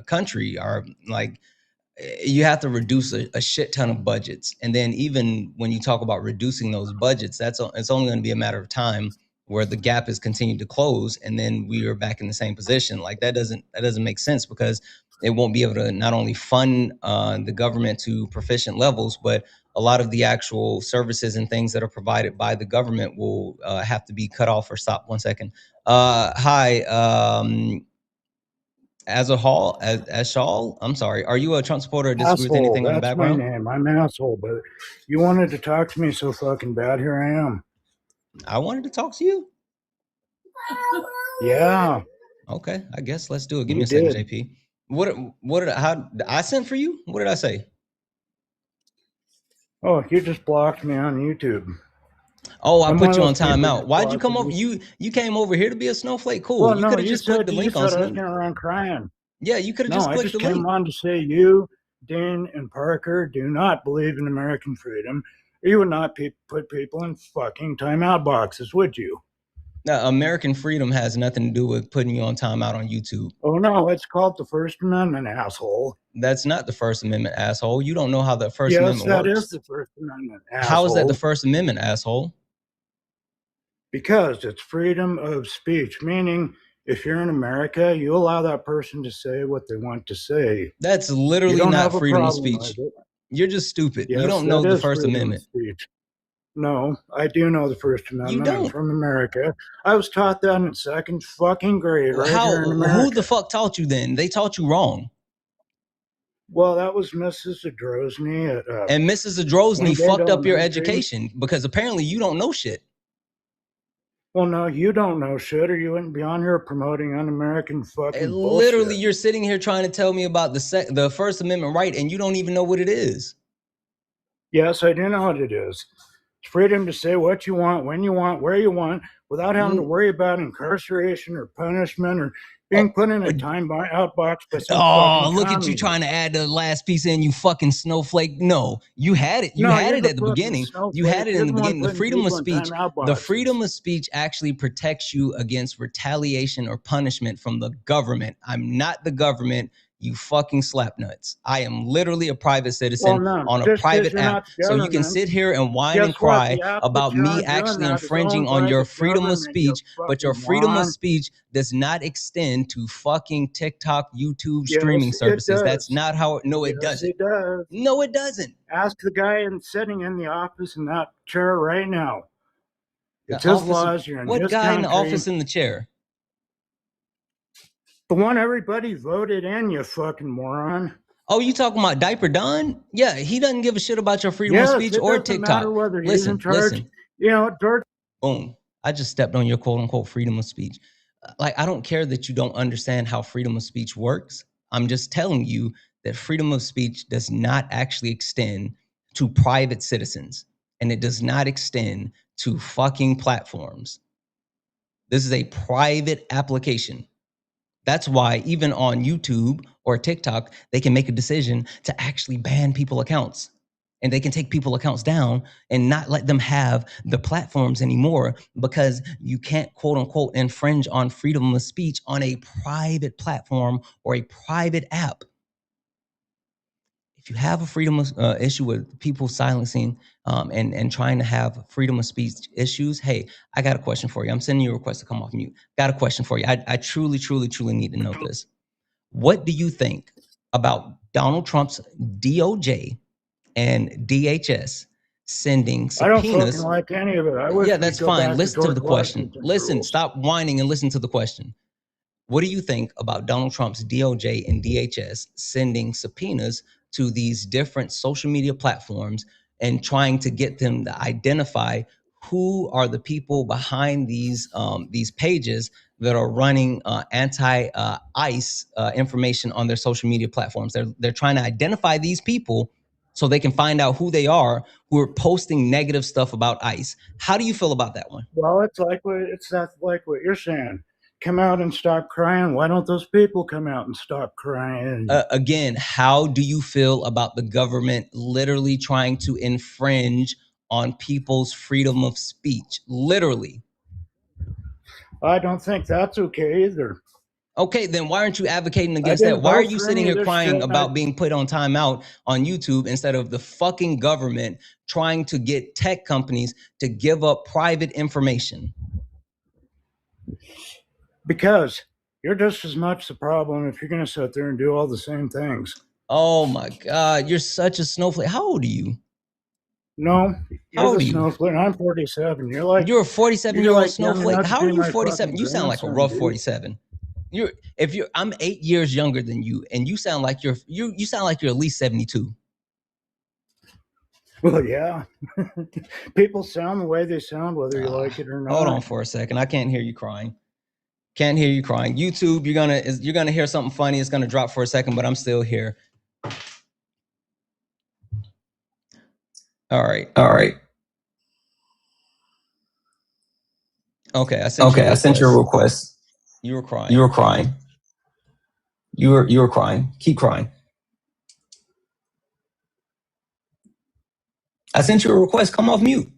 country, our like you have to reduce a shit ton of budgets. And then even when you talk about reducing those budgets, it's only going to be a matter of time where the gap is continued to close, and then we are back in the same position. Like that doesn't make sense because it won't be able to not only fund the government to proficient levels, but a lot of the actual services and things that are provided by the government will have to be cut off or stopped. 1 second. Hi. As a Hall, as Shawl, I'm sorry. Are you a Trump supporter or disagree with Asshole, anything on the that's my background? name. I'm asshole, but you wanted to talk to me so fucking bad. Here I am. I wanted to talk to you. Yeah, Okay, I guess let's do it. Give me you a second, did. JP. What did I sent for you? What did I say? Oh, you just blocked me on YouTube. Oh, I I'm put one you of on those people who timeout. just Why'd you blocked come over? me. You came over here to be a snowflake. Cool. Well, You could no, have you just clicked said the you link on said I was something. going around crying. Yeah, you could have No, just I clicked just the came link. on to say you, Dean, and Parker do not believe in American freedom. You would not put people in fucking timeout boxes, would you? Now, American freedom has nothing to do with putting you on timeout on YouTube. Oh no, it's called the First Amendment, asshole. That's not the First Amendment, asshole. You don't know how the First Yes, Amendment that works. is the First Amendment, How is that the asshole. First Amendment, asshole? Because it's freedom of speech, meaning if you're in America, you allow that person to say what they want to say. That's You literally don't not have a freedom of problem speech. with it. You're just stupid. You Yes, don't know that the is First freedom of Amendment. speech. No, I do know the First You Amendment. I'm don't. from America. I was taught that in second fucking grade right How? here in Who the America. fuck taught you then? They taught you wrong. Well, that was Mrs. Adrosny at And Mrs. Adrosny Wingate fucked up your Elementary. education because apparently you don't know shit. Well, no, you don't know shit, or you wouldn't be on here promoting un-American fucking Literally, bullshit. you're sitting here trying to tell me about the First Amendment right, and you don't even know what it is. Yes, I do know what it is. It's freedom to say what you want, when you want, where you want, without having to worry about incarceration or punishment or being put in a time-out box by some Oh, fucking look at you communist. trying to add the last piece in, you fucking snowflake. No, you had it. You No, had you're it the at the fucking beginning. You snowflake. had it You're in the the one beginning. The putting freedom of people in speech, time-out the boxes. freedom of speech actually protects you against retaliation or punishment from the government. I'm not the government, you fucking slapnuts. I am literally a private citizen Well, no, on a just because private you're app. not the So you can government, sit here and whine and guess what? cry The app that about you're me on doing actually that is infringing owned on by your the freedom of government, you speech, but your fucking freedom of moron. speech does not extend to fucking TikTok, YouTube streaming Yes, it services. That's does. not how. No, it Yes, doesn't. it does. No, it doesn't. Ask the guy sitting in the office in that chair right now. It's The his office. laws. You're in What his guy in the country. office in the chair? The one everybody voted in, you fucking moron. Oh, you talking about Diaper Don? Yeah, he doesn't give a shit about your freedom of Yes, speech it or doesn't matter TikTok. whether he's in Listen, charge. listen. You know, George. Boom. I just stepped on your quote unquote freedom of speech. Like, I don't care that you don't understand how freedom of speech works. I'm just telling you that freedom of speech does not actually extend to private citizens, and it does not extend to fucking platforms. This is a private application. That's why even on YouTube or TikTok, they can make a decision to actually ban people accounts. And they can take people accounts down and not let them have the platforms anymore because you can't quote unquote infringe on freedom of speech on a private platform or a private app. If you have a freedom of issue with people silencing and trying to have freedom of speech issues, hey, I got a question for you. I'm sending you a request to come off mute. Got a question for you. I truly, truly, truly need to know this. What do you think about Donald Trump's DOJ and DHS sending I don't fucking subpoenas? like any of it. I wish Yeah, we'd that's go fine. back to Listen to George the question. Washington's Listen, rules. stop whining and listen to the question. What do you think about Donald Trump's DOJ and DHS sending subpoenas to these different social media platforms and trying to get them to identify who are the people behind these pages that are running anti-ICE information on their social media platforms. They're trying to identify these people so they can find out who they are who are posting negative stuff about ICE. How do you feel about that one? Well, it's not like what you're saying. Come out and stop crying. Why don't those people come out and stop crying? Again, how do you feel about the government literally trying to infringe on people's freedom of speech? Literally. I don't think that's okay either. Okay, then why aren't you advocating against that? Why are you sitting here crying about being put on timeout on YouTube instead of the fucking government trying to get tech companies to give up private information? Because you're just as much the problem if you're going to sit there and do all the same things. Oh my God, you're such a snowflake. How old are you? No, you're the snowflake. I'm 47. You're a 47-year-old snowflake. How are you 47? You sound like a rough 47. I'm 8 years younger than you, and you sound like you're at least 72. Well, yeah. People sound the way they sound, whether you like it or not. Hold on for a second. I can't hear you crying. Can't hear you crying. YouTube, you're gonna hear something funny. It's gonna drop for a second, but I'm still here. All right. Okay, I sent you a request. You were crying. You were crying. Keep crying. I sent you a request. Come off mute.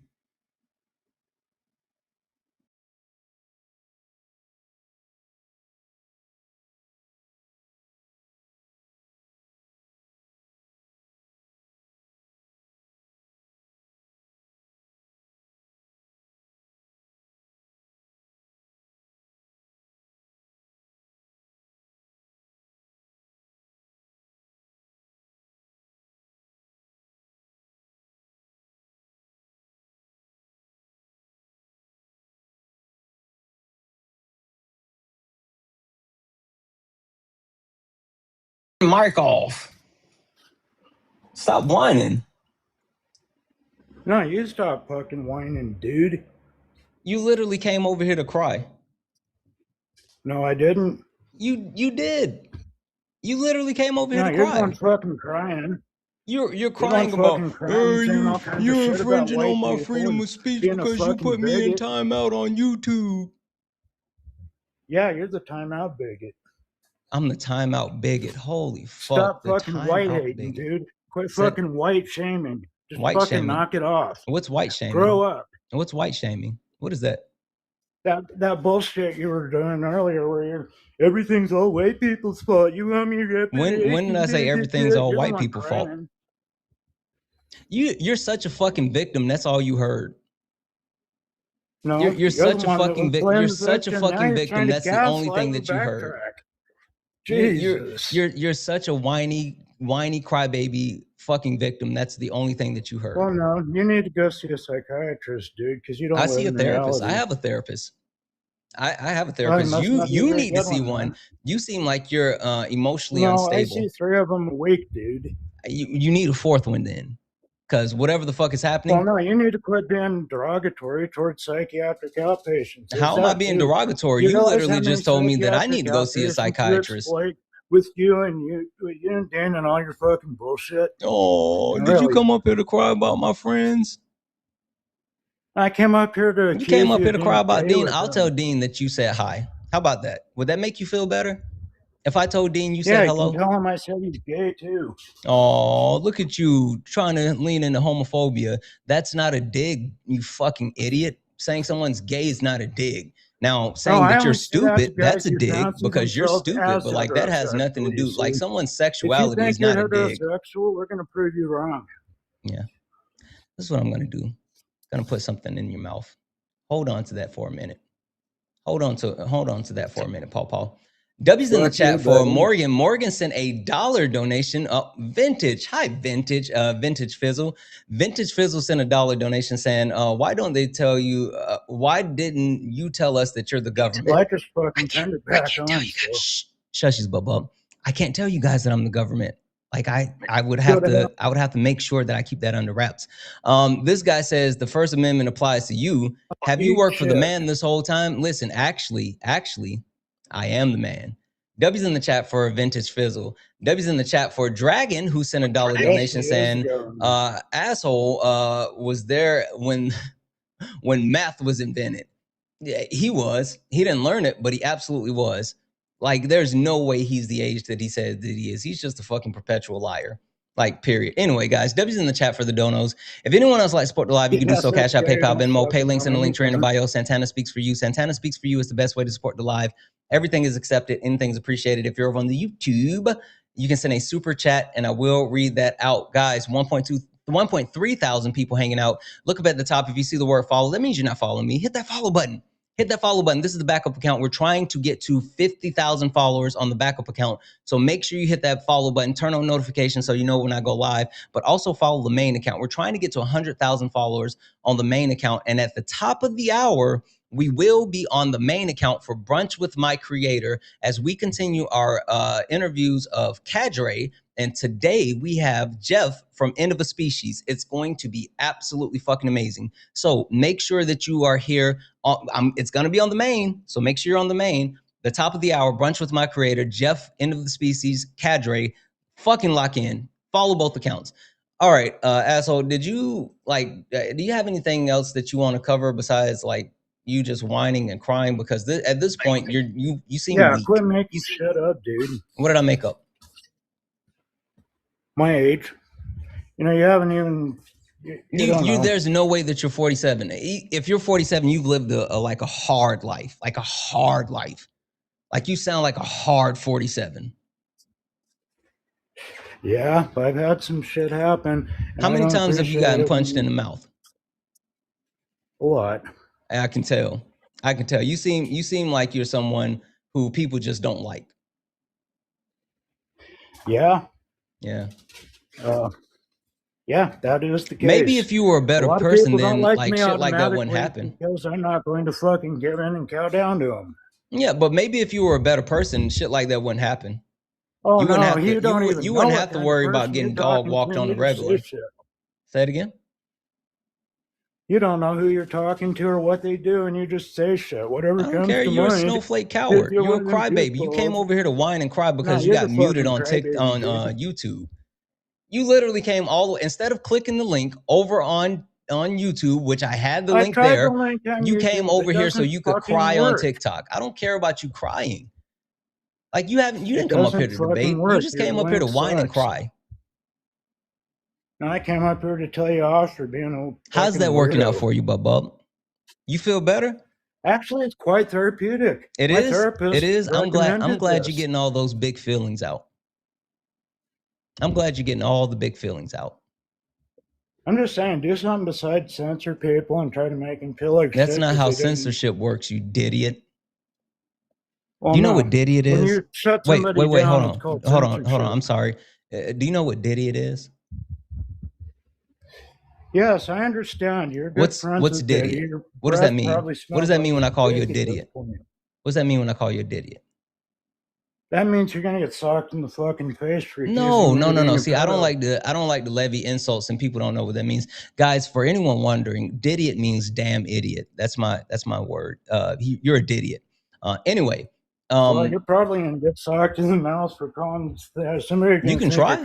Mic off. Stop whining. No, you stop fucking whining, dude. You literally came over here to cry. No, I didn't. You did. You literally came over here to cry. You're the one fucking crying. You're crying about, you're infringing on my freedom of speech because you put me in timeout on YouTube. Yeah, you're the timeout bigot. I'm the timeout bigot. Holy fuck. Stop fucking white hating, dude. Quit fucking white shaming. Just fucking knock it off. What's white shaming? Grow up. What's white shaming? What is that? That bullshit you were doing earlier where everything's all white people's fault. You want me to when did I say everything's all white people's fault? You're such a fucking victim. That's all you heard. No, you're such a fucking victim. You're such a fucking victim. That's the only thing that you heard. Jesus. You're such a whiny crybaby fucking victim. That's the only thing that you heard. Well, no, you need to go see a psychiatrist, dude, because you don't. I see a therapist. I have a therapist. I have a therapist. You need to see one. You seem like you're emotionally unstable. I see 3 of them a week, dude. You need a 4th one then. Because whatever the fuck is happening. Well, no, you need to quit being derogatory towards psychiatric outpatients. How am I being derogatory? You literally just told me that I need to go see a psychiatrist. With you and Dan and all your fucking bullshit. Oh, did you come up here to cry about my friends? I came up here to. You came up here to cry about Dean. I'll tell Dean that you said hi. How about that? Would that make you feel better? If I told Dean you said hello? Yeah, tell him I said he's gay too. Oh, look at you trying to lean into homophobia. That's not a dig, you fucking idiot. Saying someone's gay is not a dig. Now, saying that you're stupid, that's a dig because you're stupid, but like that has nothing to do. Like someone's sexuality is not a dig. We're going to prove you wrong. Yeah. This is what I'm going to do. I'm going to put something in your mouth. Hold on to that for a minute. Hold on to that for a minute, Paul. W's in the chat for Morgan. Morgan sent a $1 donation. Vintage. Hi, Vintage. Vintage Fizzle. Vintage Fizzle sent a $1 donation saying, why don't they tell you, why didn't you tell us that you're the government? I can't tell you guys. Shh, shush his bub up. I can't tell you guys that I'm the government. Like I would have to make sure that I keep that under wraps. This guy says the First Amendment applies to you. Have you worked for the man this whole time? Listen, actually, I am the man. W's in the chat for Vintage Fizzle. W's in the chat for Dragon, who sent $1 donation saying, asshole was there when math was invented. Yeah, he was. He didn't learn it, but he absolutely was. Like, there's no way he's the age that he says that he is. He's just a fucking perpetual liar. Like, period. Anyway, guys, W's in the chat for the donos. If anyone else likes support the live, you can do so. Cash App, PayPal, Venmo, pay links in the link tree in the bio. Santana speaks for you. Santana speaks for you is the best way to support the live. Everything is accepted. Anything's appreciated. If you're over on the YouTube, you can send a super chat and I will read that out. Guys, 1.3 thousand people hanging out. Look up at the top. If you see the word follow, that means you're not following me. Hit that follow button. Hit that follow button. This is the backup account. We're trying to get to 50,000 followers on the backup account. So make sure you hit that follow button, turn on notifications so you know when I go live, but also follow the main account. We're trying to get to 100,000 followers on the main account. And at the top of the hour, we will be on the main account for Brunch with My Creator as we continue our interviews of Cadre. And today we have Jeff from End of a Species. It's going to be absolutely fucking amazing. So make sure that you are here. It's going to be on the main. So make sure you're on the main. The top of the hour, Brunch with My Creator, Jeff, End of the Species, Cadre. Fucking lock in. Follow both accounts. All right, asshole, did you, do you have anything else that you want to cover besides, you just whining and crying? Because at this point, you seem weak. Quit making shit up, dude. What did I make up? My age. You haven't even. There's no way that you're 47. If you're 47, you've lived a hard life, like a hard life. Like you sound like a hard 47. Yeah, I've had some shit happen. How many times have you gotten punched in the mouth? A lot. I can tell. You seem like you're someone who people just don't like. Yeah. Yeah. Yeah, that is the case. Maybe if you were a better person, then like shit like that wouldn't happen. Because I'm not going to fucking give in and cow down to them. Yeah, but maybe if you were a better person, shit like that wouldn't happen. Oh, you wouldn't have to worry about getting dog walked on the regular. Say it again. You don't know who you're talking to or what they do, and you just say shit. Whatever comes to mind. I don't care. You're a snowflake coward. You're a crybaby. You came over here to whine and cry because you got muted on YouTube. You literally came all the way, instead of clicking the link over on YouTube, which I had the link there, you came over here so you could cry on TikTok. I don't care about you crying. Like you didn't come up here to debate. You just came up here to whine and cry. No, I came up here to tell you off for being a. How's that working out for you, Bub? You feel better? Actually, it's quite therapeutic. It is. I'm glad you're getting all those big feelings out. I'm glad you're getting all the big feelings out. I'm just saying, do something besides censor people and try to make them feel like that's not how censorship works, you idiot. Well, do you know what idiot is? When you shut wait, down, hold on. I'm sorry. Do you know what idiot is? Yes, I understand. You're good friends what's idiot? What does that mean? What does that mean when I call you a idiot? What does that mean when I call you a idiot? That means you're gonna get socked in the fucking face for no. See, I don't like to levy insults and people don't know what that means. Guys, for anyone wondering, idiot means damn idiot. That's my word. You're a idiot. Anyway. Well, you're probably gonna get socked in the mouth for calling somebody. You can try.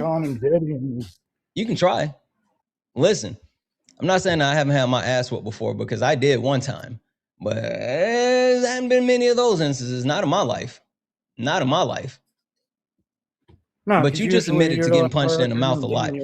You can try. Listen, I'm not saying I haven't had my ass whooped before because I did one time, but there haven't been many of those instances. Not in my life. No, but you just admitted to getting punched in the mouth a lot.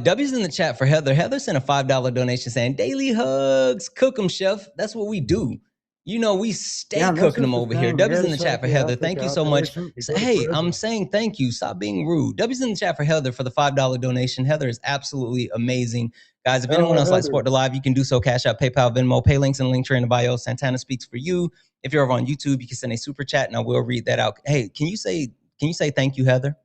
W's in the chat for Heather. Heather sent a $5 donation saying, daily hugs, cook them, chef. That's what we do. We stay cooking them over here. W's in the chat for Heather. Thank you so much. Hey, I'm saying thank you. Stop being rude. W's in the chat for Heather for the $5 donation. Heather is absolutely amazing. Guys, if anyone else likes to support the live, you can do so. Cash App, PayPal, Venmo, pay links in the link tree in the bio. Santana speaks for you. If you're over on YouTube, you can send a super chat and I will read that out. Hey, can you say thank you, Heather?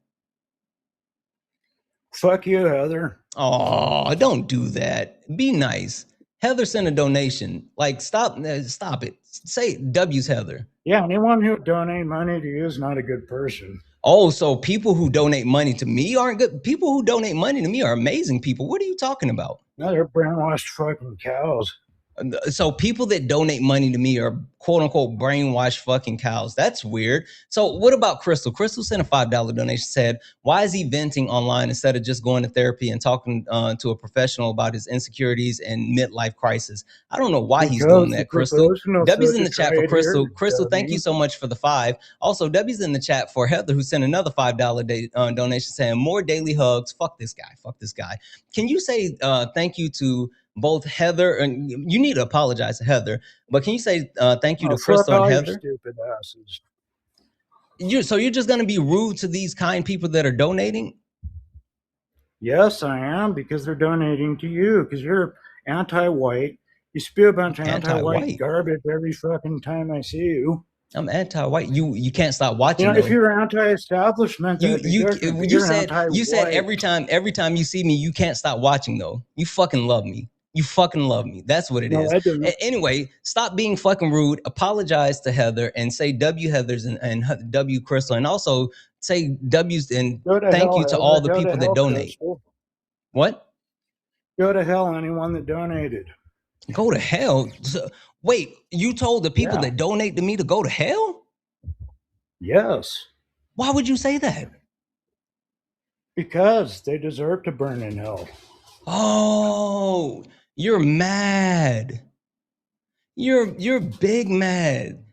Fuck you, Heather. Oh, don't do that. Be nice. Heather sent a donation. Stop it. Say W's Heather. Yeah, anyone who donates money to you is not a good person. Oh, so people who donate money to me aren't good. People who donate money to me are amazing people. What are you talking about? No, they're brainwashed fucking cows. So people that donate money to me are quote unquote brainwashed fucking cows. That's weird. So what about Crystal? Crystal sent a $5 donation, said, why is he venting online instead of just going to therapy and talking to a professional about his insecurities and midlife crisis? I don't know why he's doing that, Crystal. W's in the chat for Crystal. Crystal, thank you so much for the 5. Also, W's in the chat for Heather, who sent another $5 donation saying, more daily hugs. Fuck this guy. Fuck this guy. Can you say thank you to both Heather, and you need to apologize to Heather, but can you say thank you to Crystal and Heather? Stupid asses. So you're just going to be rude to these kind people that are donating? Yes, I am, because they're donating to you, because you're anti-white. You spew a bunch of anti-white garbage every fucking time I see you. I'm anti-white. You can't stop watching. You know, if you're anti-establishment, you said every time you see me, you can't stop watching though. You fucking love me. You fucking love me. That's what it is. I don't. Anyway, stop being fucking rude. Apologize to Heather and say W Heathers and W Crystal, and also say W's and thank you to all the people that donate. What? Go to hell, anyone that donated. Go to hell? Wait, you told the people that donate to me to go to hell? Yes. Why would you say that? Because they deserve to burn in hell. Oh, you're mad. You're big mad.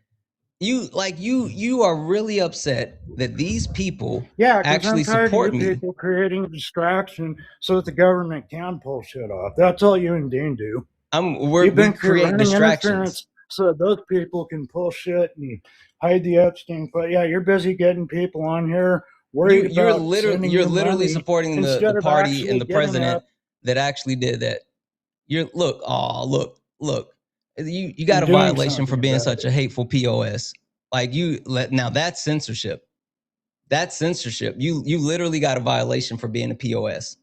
You are really upset that these people actually support me. People creating a distraction so that the government can pull shit off. That's all you and Dean do. We create distractions so those people can pull shit and hide the Epstein. But yeah, you're busy getting people on here worried you're about literally supporting the party and the president that actually did that. Look. You got a violation for being such a hateful POS. Now that's censorship. That's censorship. You literally got a violation for being a POS.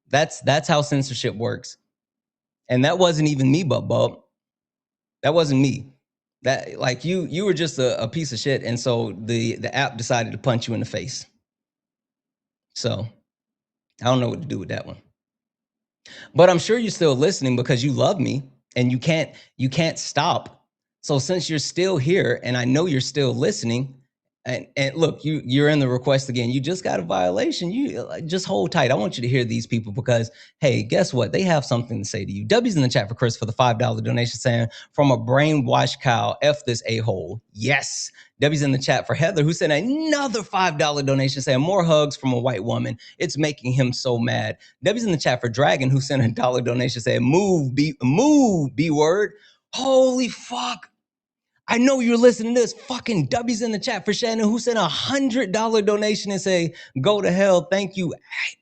That's how censorship works. And that wasn't even me, Bub. That wasn't me. That you were just a piece of shit, and so the app decided to punch you in the face. So I don't know what to do with that one. But I'm sure you're still listening because you love me and you can't stop. So since you're still here and I know you're still listening, and look, you're in the request again. You just got a violation. You just hold tight. I want you to hear these people because, hey, guess what? They have something to say to you. W's in the chat for Chris for the $5 donation saying, from a brainwashed cow, F this a-hole. Yes. W's in the chat for Heather, who sent another $5 donation saying, more hugs from a white woman. It's making him so mad. W's in the chat for Dragon, who sent a $1 donation saying, move, B-word. Holy fuck. I know you're listening to this. Fucking W's in the chat for Shannon, who sent $100 donation and say, go to hell. Thank you,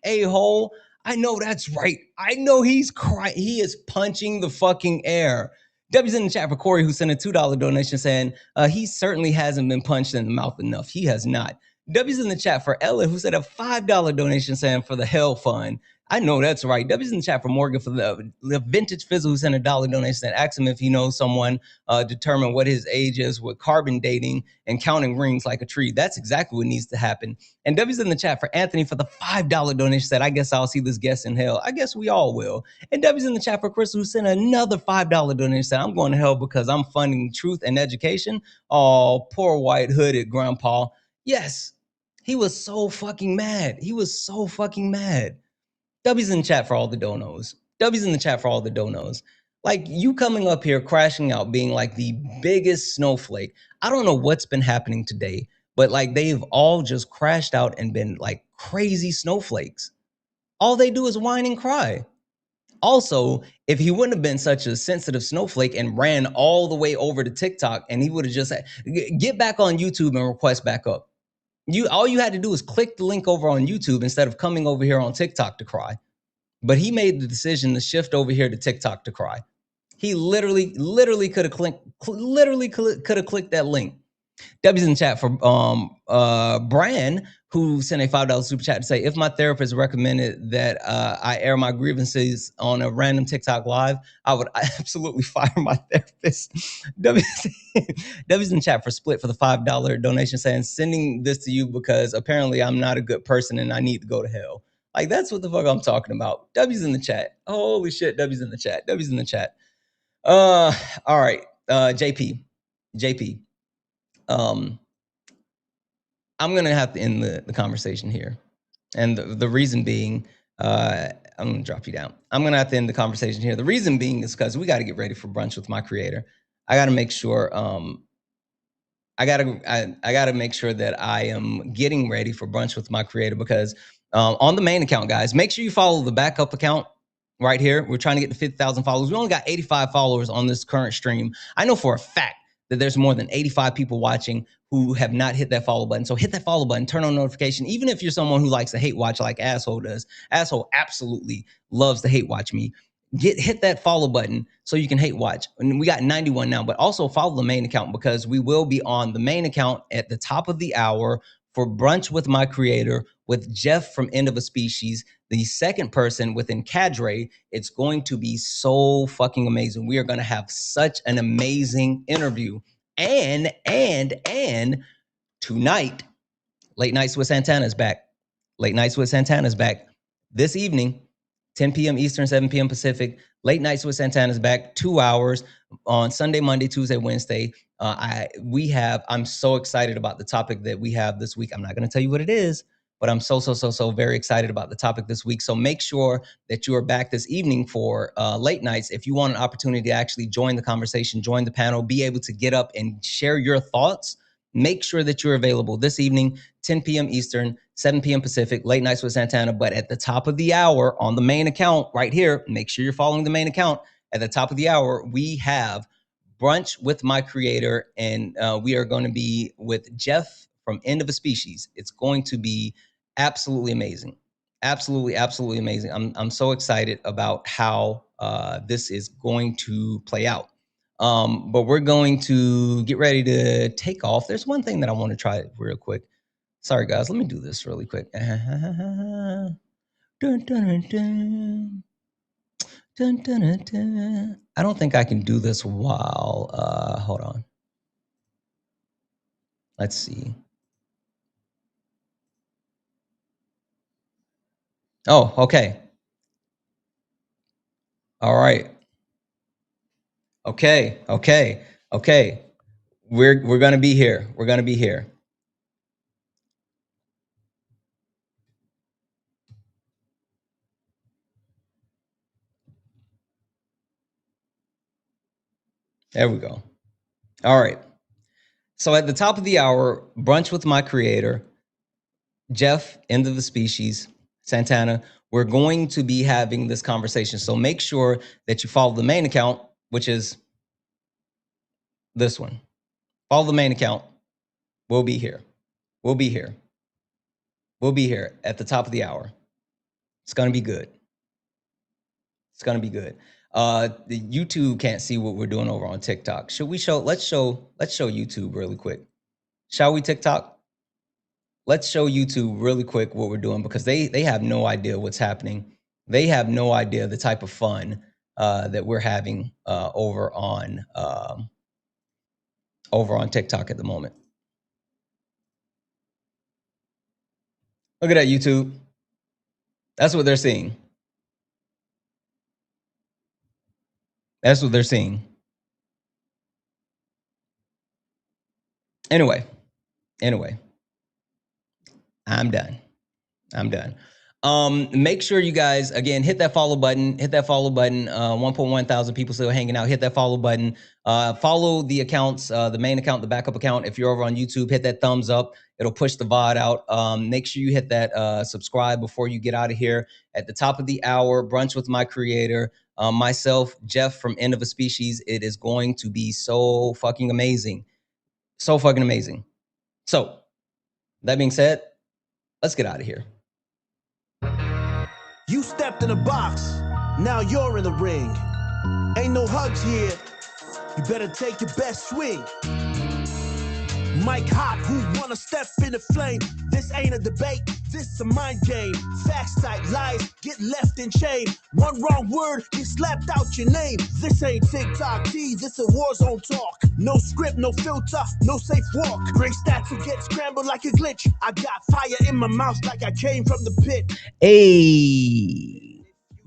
a-hole. I know that's right. I know he's crying. He is punching the fucking air. W's in the chat for Corey, who sent a $2 donation saying, he certainly hasn't been punched in the mouth enough. He has not. W's in the chat for Ella, who sent a $5 donation saying for the hell fund. I know that's right. W's in the chat for Morgan for the vintage fizzle, who sent a $1 donation and asked him if he knows someone determine what his age is with carbon dating and counting rings like a tree. That's exactly what needs to happen. And W's in the chat for Anthony for the $5 donation said, I guess I'll see this guest in hell. I guess we all will. And W's in the chat for Crystal, who sent another $5 donation said, I'm going to hell because I'm funding truth and education. Oh, poor white hooded grandpa. Yes, he was so fucking mad. He was so fucking mad. W's in the chat for all the donos. W's in the chat for all the donos. Like, you coming up here crashing out, being like the biggest snowflake. I don't know what's been happening today, but like they've all just crashed out and been like crazy snowflakes. All they do is whine and cry. Also, if he wouldn't have been such a sensitive snowflake and ran all the way over to TikTok, and he would have just get back on YouTube and request back up. All you had to do is click the link over on YouTube instead of coming over here on TikTok to cry. But he made the decision to shift over here to TikTok to cry. He literally could have clicked that link. W's in the chat for Brian, who sent a $5 super chat to say, if my therapist recommended that I air my grievances on a random TikTok live, I would absolutely fire my therapist. W's in the chat for Split for the $5 donation, saying, sending this to you because apparently I'm not a good person and I need to go to hell. Like, that's what the fuck I'm talking about. W's in the chat. Holy shit, W's in the chat. W's in the chat. All right, JP. I'm gonna have to end the conversation here, and the reason being, I'm gonna drop you down. I'm gonna have to end the conversation here. The reason being is because we got to get ready for brunch with my creator. I got to make sure. I gotta make sure that I am getting ready for brunch with my creator because on the main account, guys, make sure you follow the backup account right here. We're trying to get to 50,000 followers. We only got 85 followers on this current stream. I know for a fact that there's more than 85 people watching who have not hit that follow button. So hit that follow button, turn on notification. Even if you're someone who likes to hate watch like Asshole does, Asshole absolutely loves to hate watch me. Hit that follow button so you can hate watch. And we got 91 now, but also follow the main account because we will be on the main account at the top of the hour for brunch with my creator with Jeff from End of a Species, the second person within Cadre. It's going to be so fucking amazing. We are going to have such an amazing interview. And tonight, Late Nights with Santana is back. Late Nights with Santana is back this evening, 10 p.m. Eastern, 7 p.m. Pacific. Late Nights with Santana is back, 2 hours on Sunday, Monday, Tuesday, Wednesday. I'm so excited about the topic that we have this week. I'm not going to tell you what it is, but I'm so very excited about the topic this week. So make sure that you are back this evening for Late Nights. If you want an opportunity to actually join the conversation, join the panel, be able to get up and share your thoughts, make sure that you're available this evening, 10 p.m. Eastern, 7 p.m. Pacific, Late Nights with Santana. But at the top of the hour on the main account right here, make sure you're following the main account. At the top of the hour, we have brunch with my creator, and we are going to be with Jeff from End of a Species. It's going to be absolutely amazing. Absolutely amazing. I'm so excited about how this is going to play out. But we're going to get ready to take off. There's one thing that I want to try real quick. Sorry, guys. Let me do this really quick. Dun, dun, dun, dun. Dun, dun, dun, dun. I don't think I can do this while, hold on. Let's see. Oh, okay. All right. Okay. We're gonna be here. We're gonna be here. There we go. All right. So at the top of the hour, brunch with my creator, Jeff, End of the Species, Santana. We're going to be having this conversation. So make sure that you follow the main account, which is this one. Follow the main account. We'll be here. We'll be here at the top of the hour. It's gonna be good. It's gonna be good. The YouTube can't see what we're doing over on TikTok. Should we show? Let's show YouTube really quick. Shall we, TikTok? Let's show YouTube really quick what we're doing because they have no idea what's happening. They have no idea the type of fun that we're having over on TikTok at the moment. Look at that, YouTube. That's what they're seeing. That's what they're seeing. Anyway, I'm done. Make sure you guys, again, hit that follow button. 1.1 thousand people still hanging out. Hit that follow button. Follow the accounts, the main account, the backup account. If you're over on YouTube, hit that thumbs up. It'll push the VOD out. Make sure you hit that subscribe before you get out of here. At the top of the hour, brunch with my creator, myself, Jeff from End of a Species. It is going to be so fucking amazing. So fucking amazing. So, that being said, let's get out of here. You stepped in a box, now you're in the ring. Ain't no hugs here, you better take your best swing. Mike Hot, who wanna step in the flame? This ain't a debate, this a mind game. Facts type lies, get left in chain. One wrong word, get slapped out your name. This ain't TikTok T, this a war zone talk. No script, no filter, no safe walk. Great stats will get scrambled like a glitch. I got fire in my mouth like I came from the pit. Hey,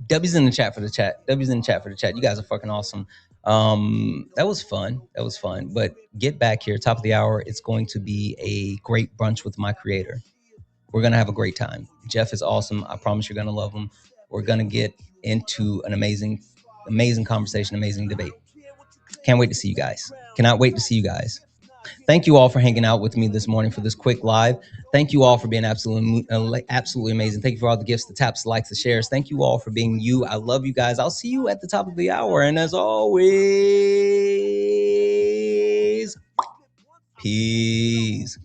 W's in the chat for the chat. W's in the chat for the chat. You guys are fucking awesome. That was fun. That was fun. But get back here, top of the hour. It's going to be a great brunch with my creator. We're gonna have a great time. Jeff is awesome. I promise you're gonna love him. We're gonna get into an amazing conversation, amazing debate. Can't wait to see you guys. Cannot wait to see you guys. Thank you all for hanging out with me this morning for this quick live. Thank you all for being absolutely amazing. Thank you for all the gifts, the taps, the likes, the shares. Thank you all for being you. I love you guys. I'll see you at the top of the hour. And as always, peace.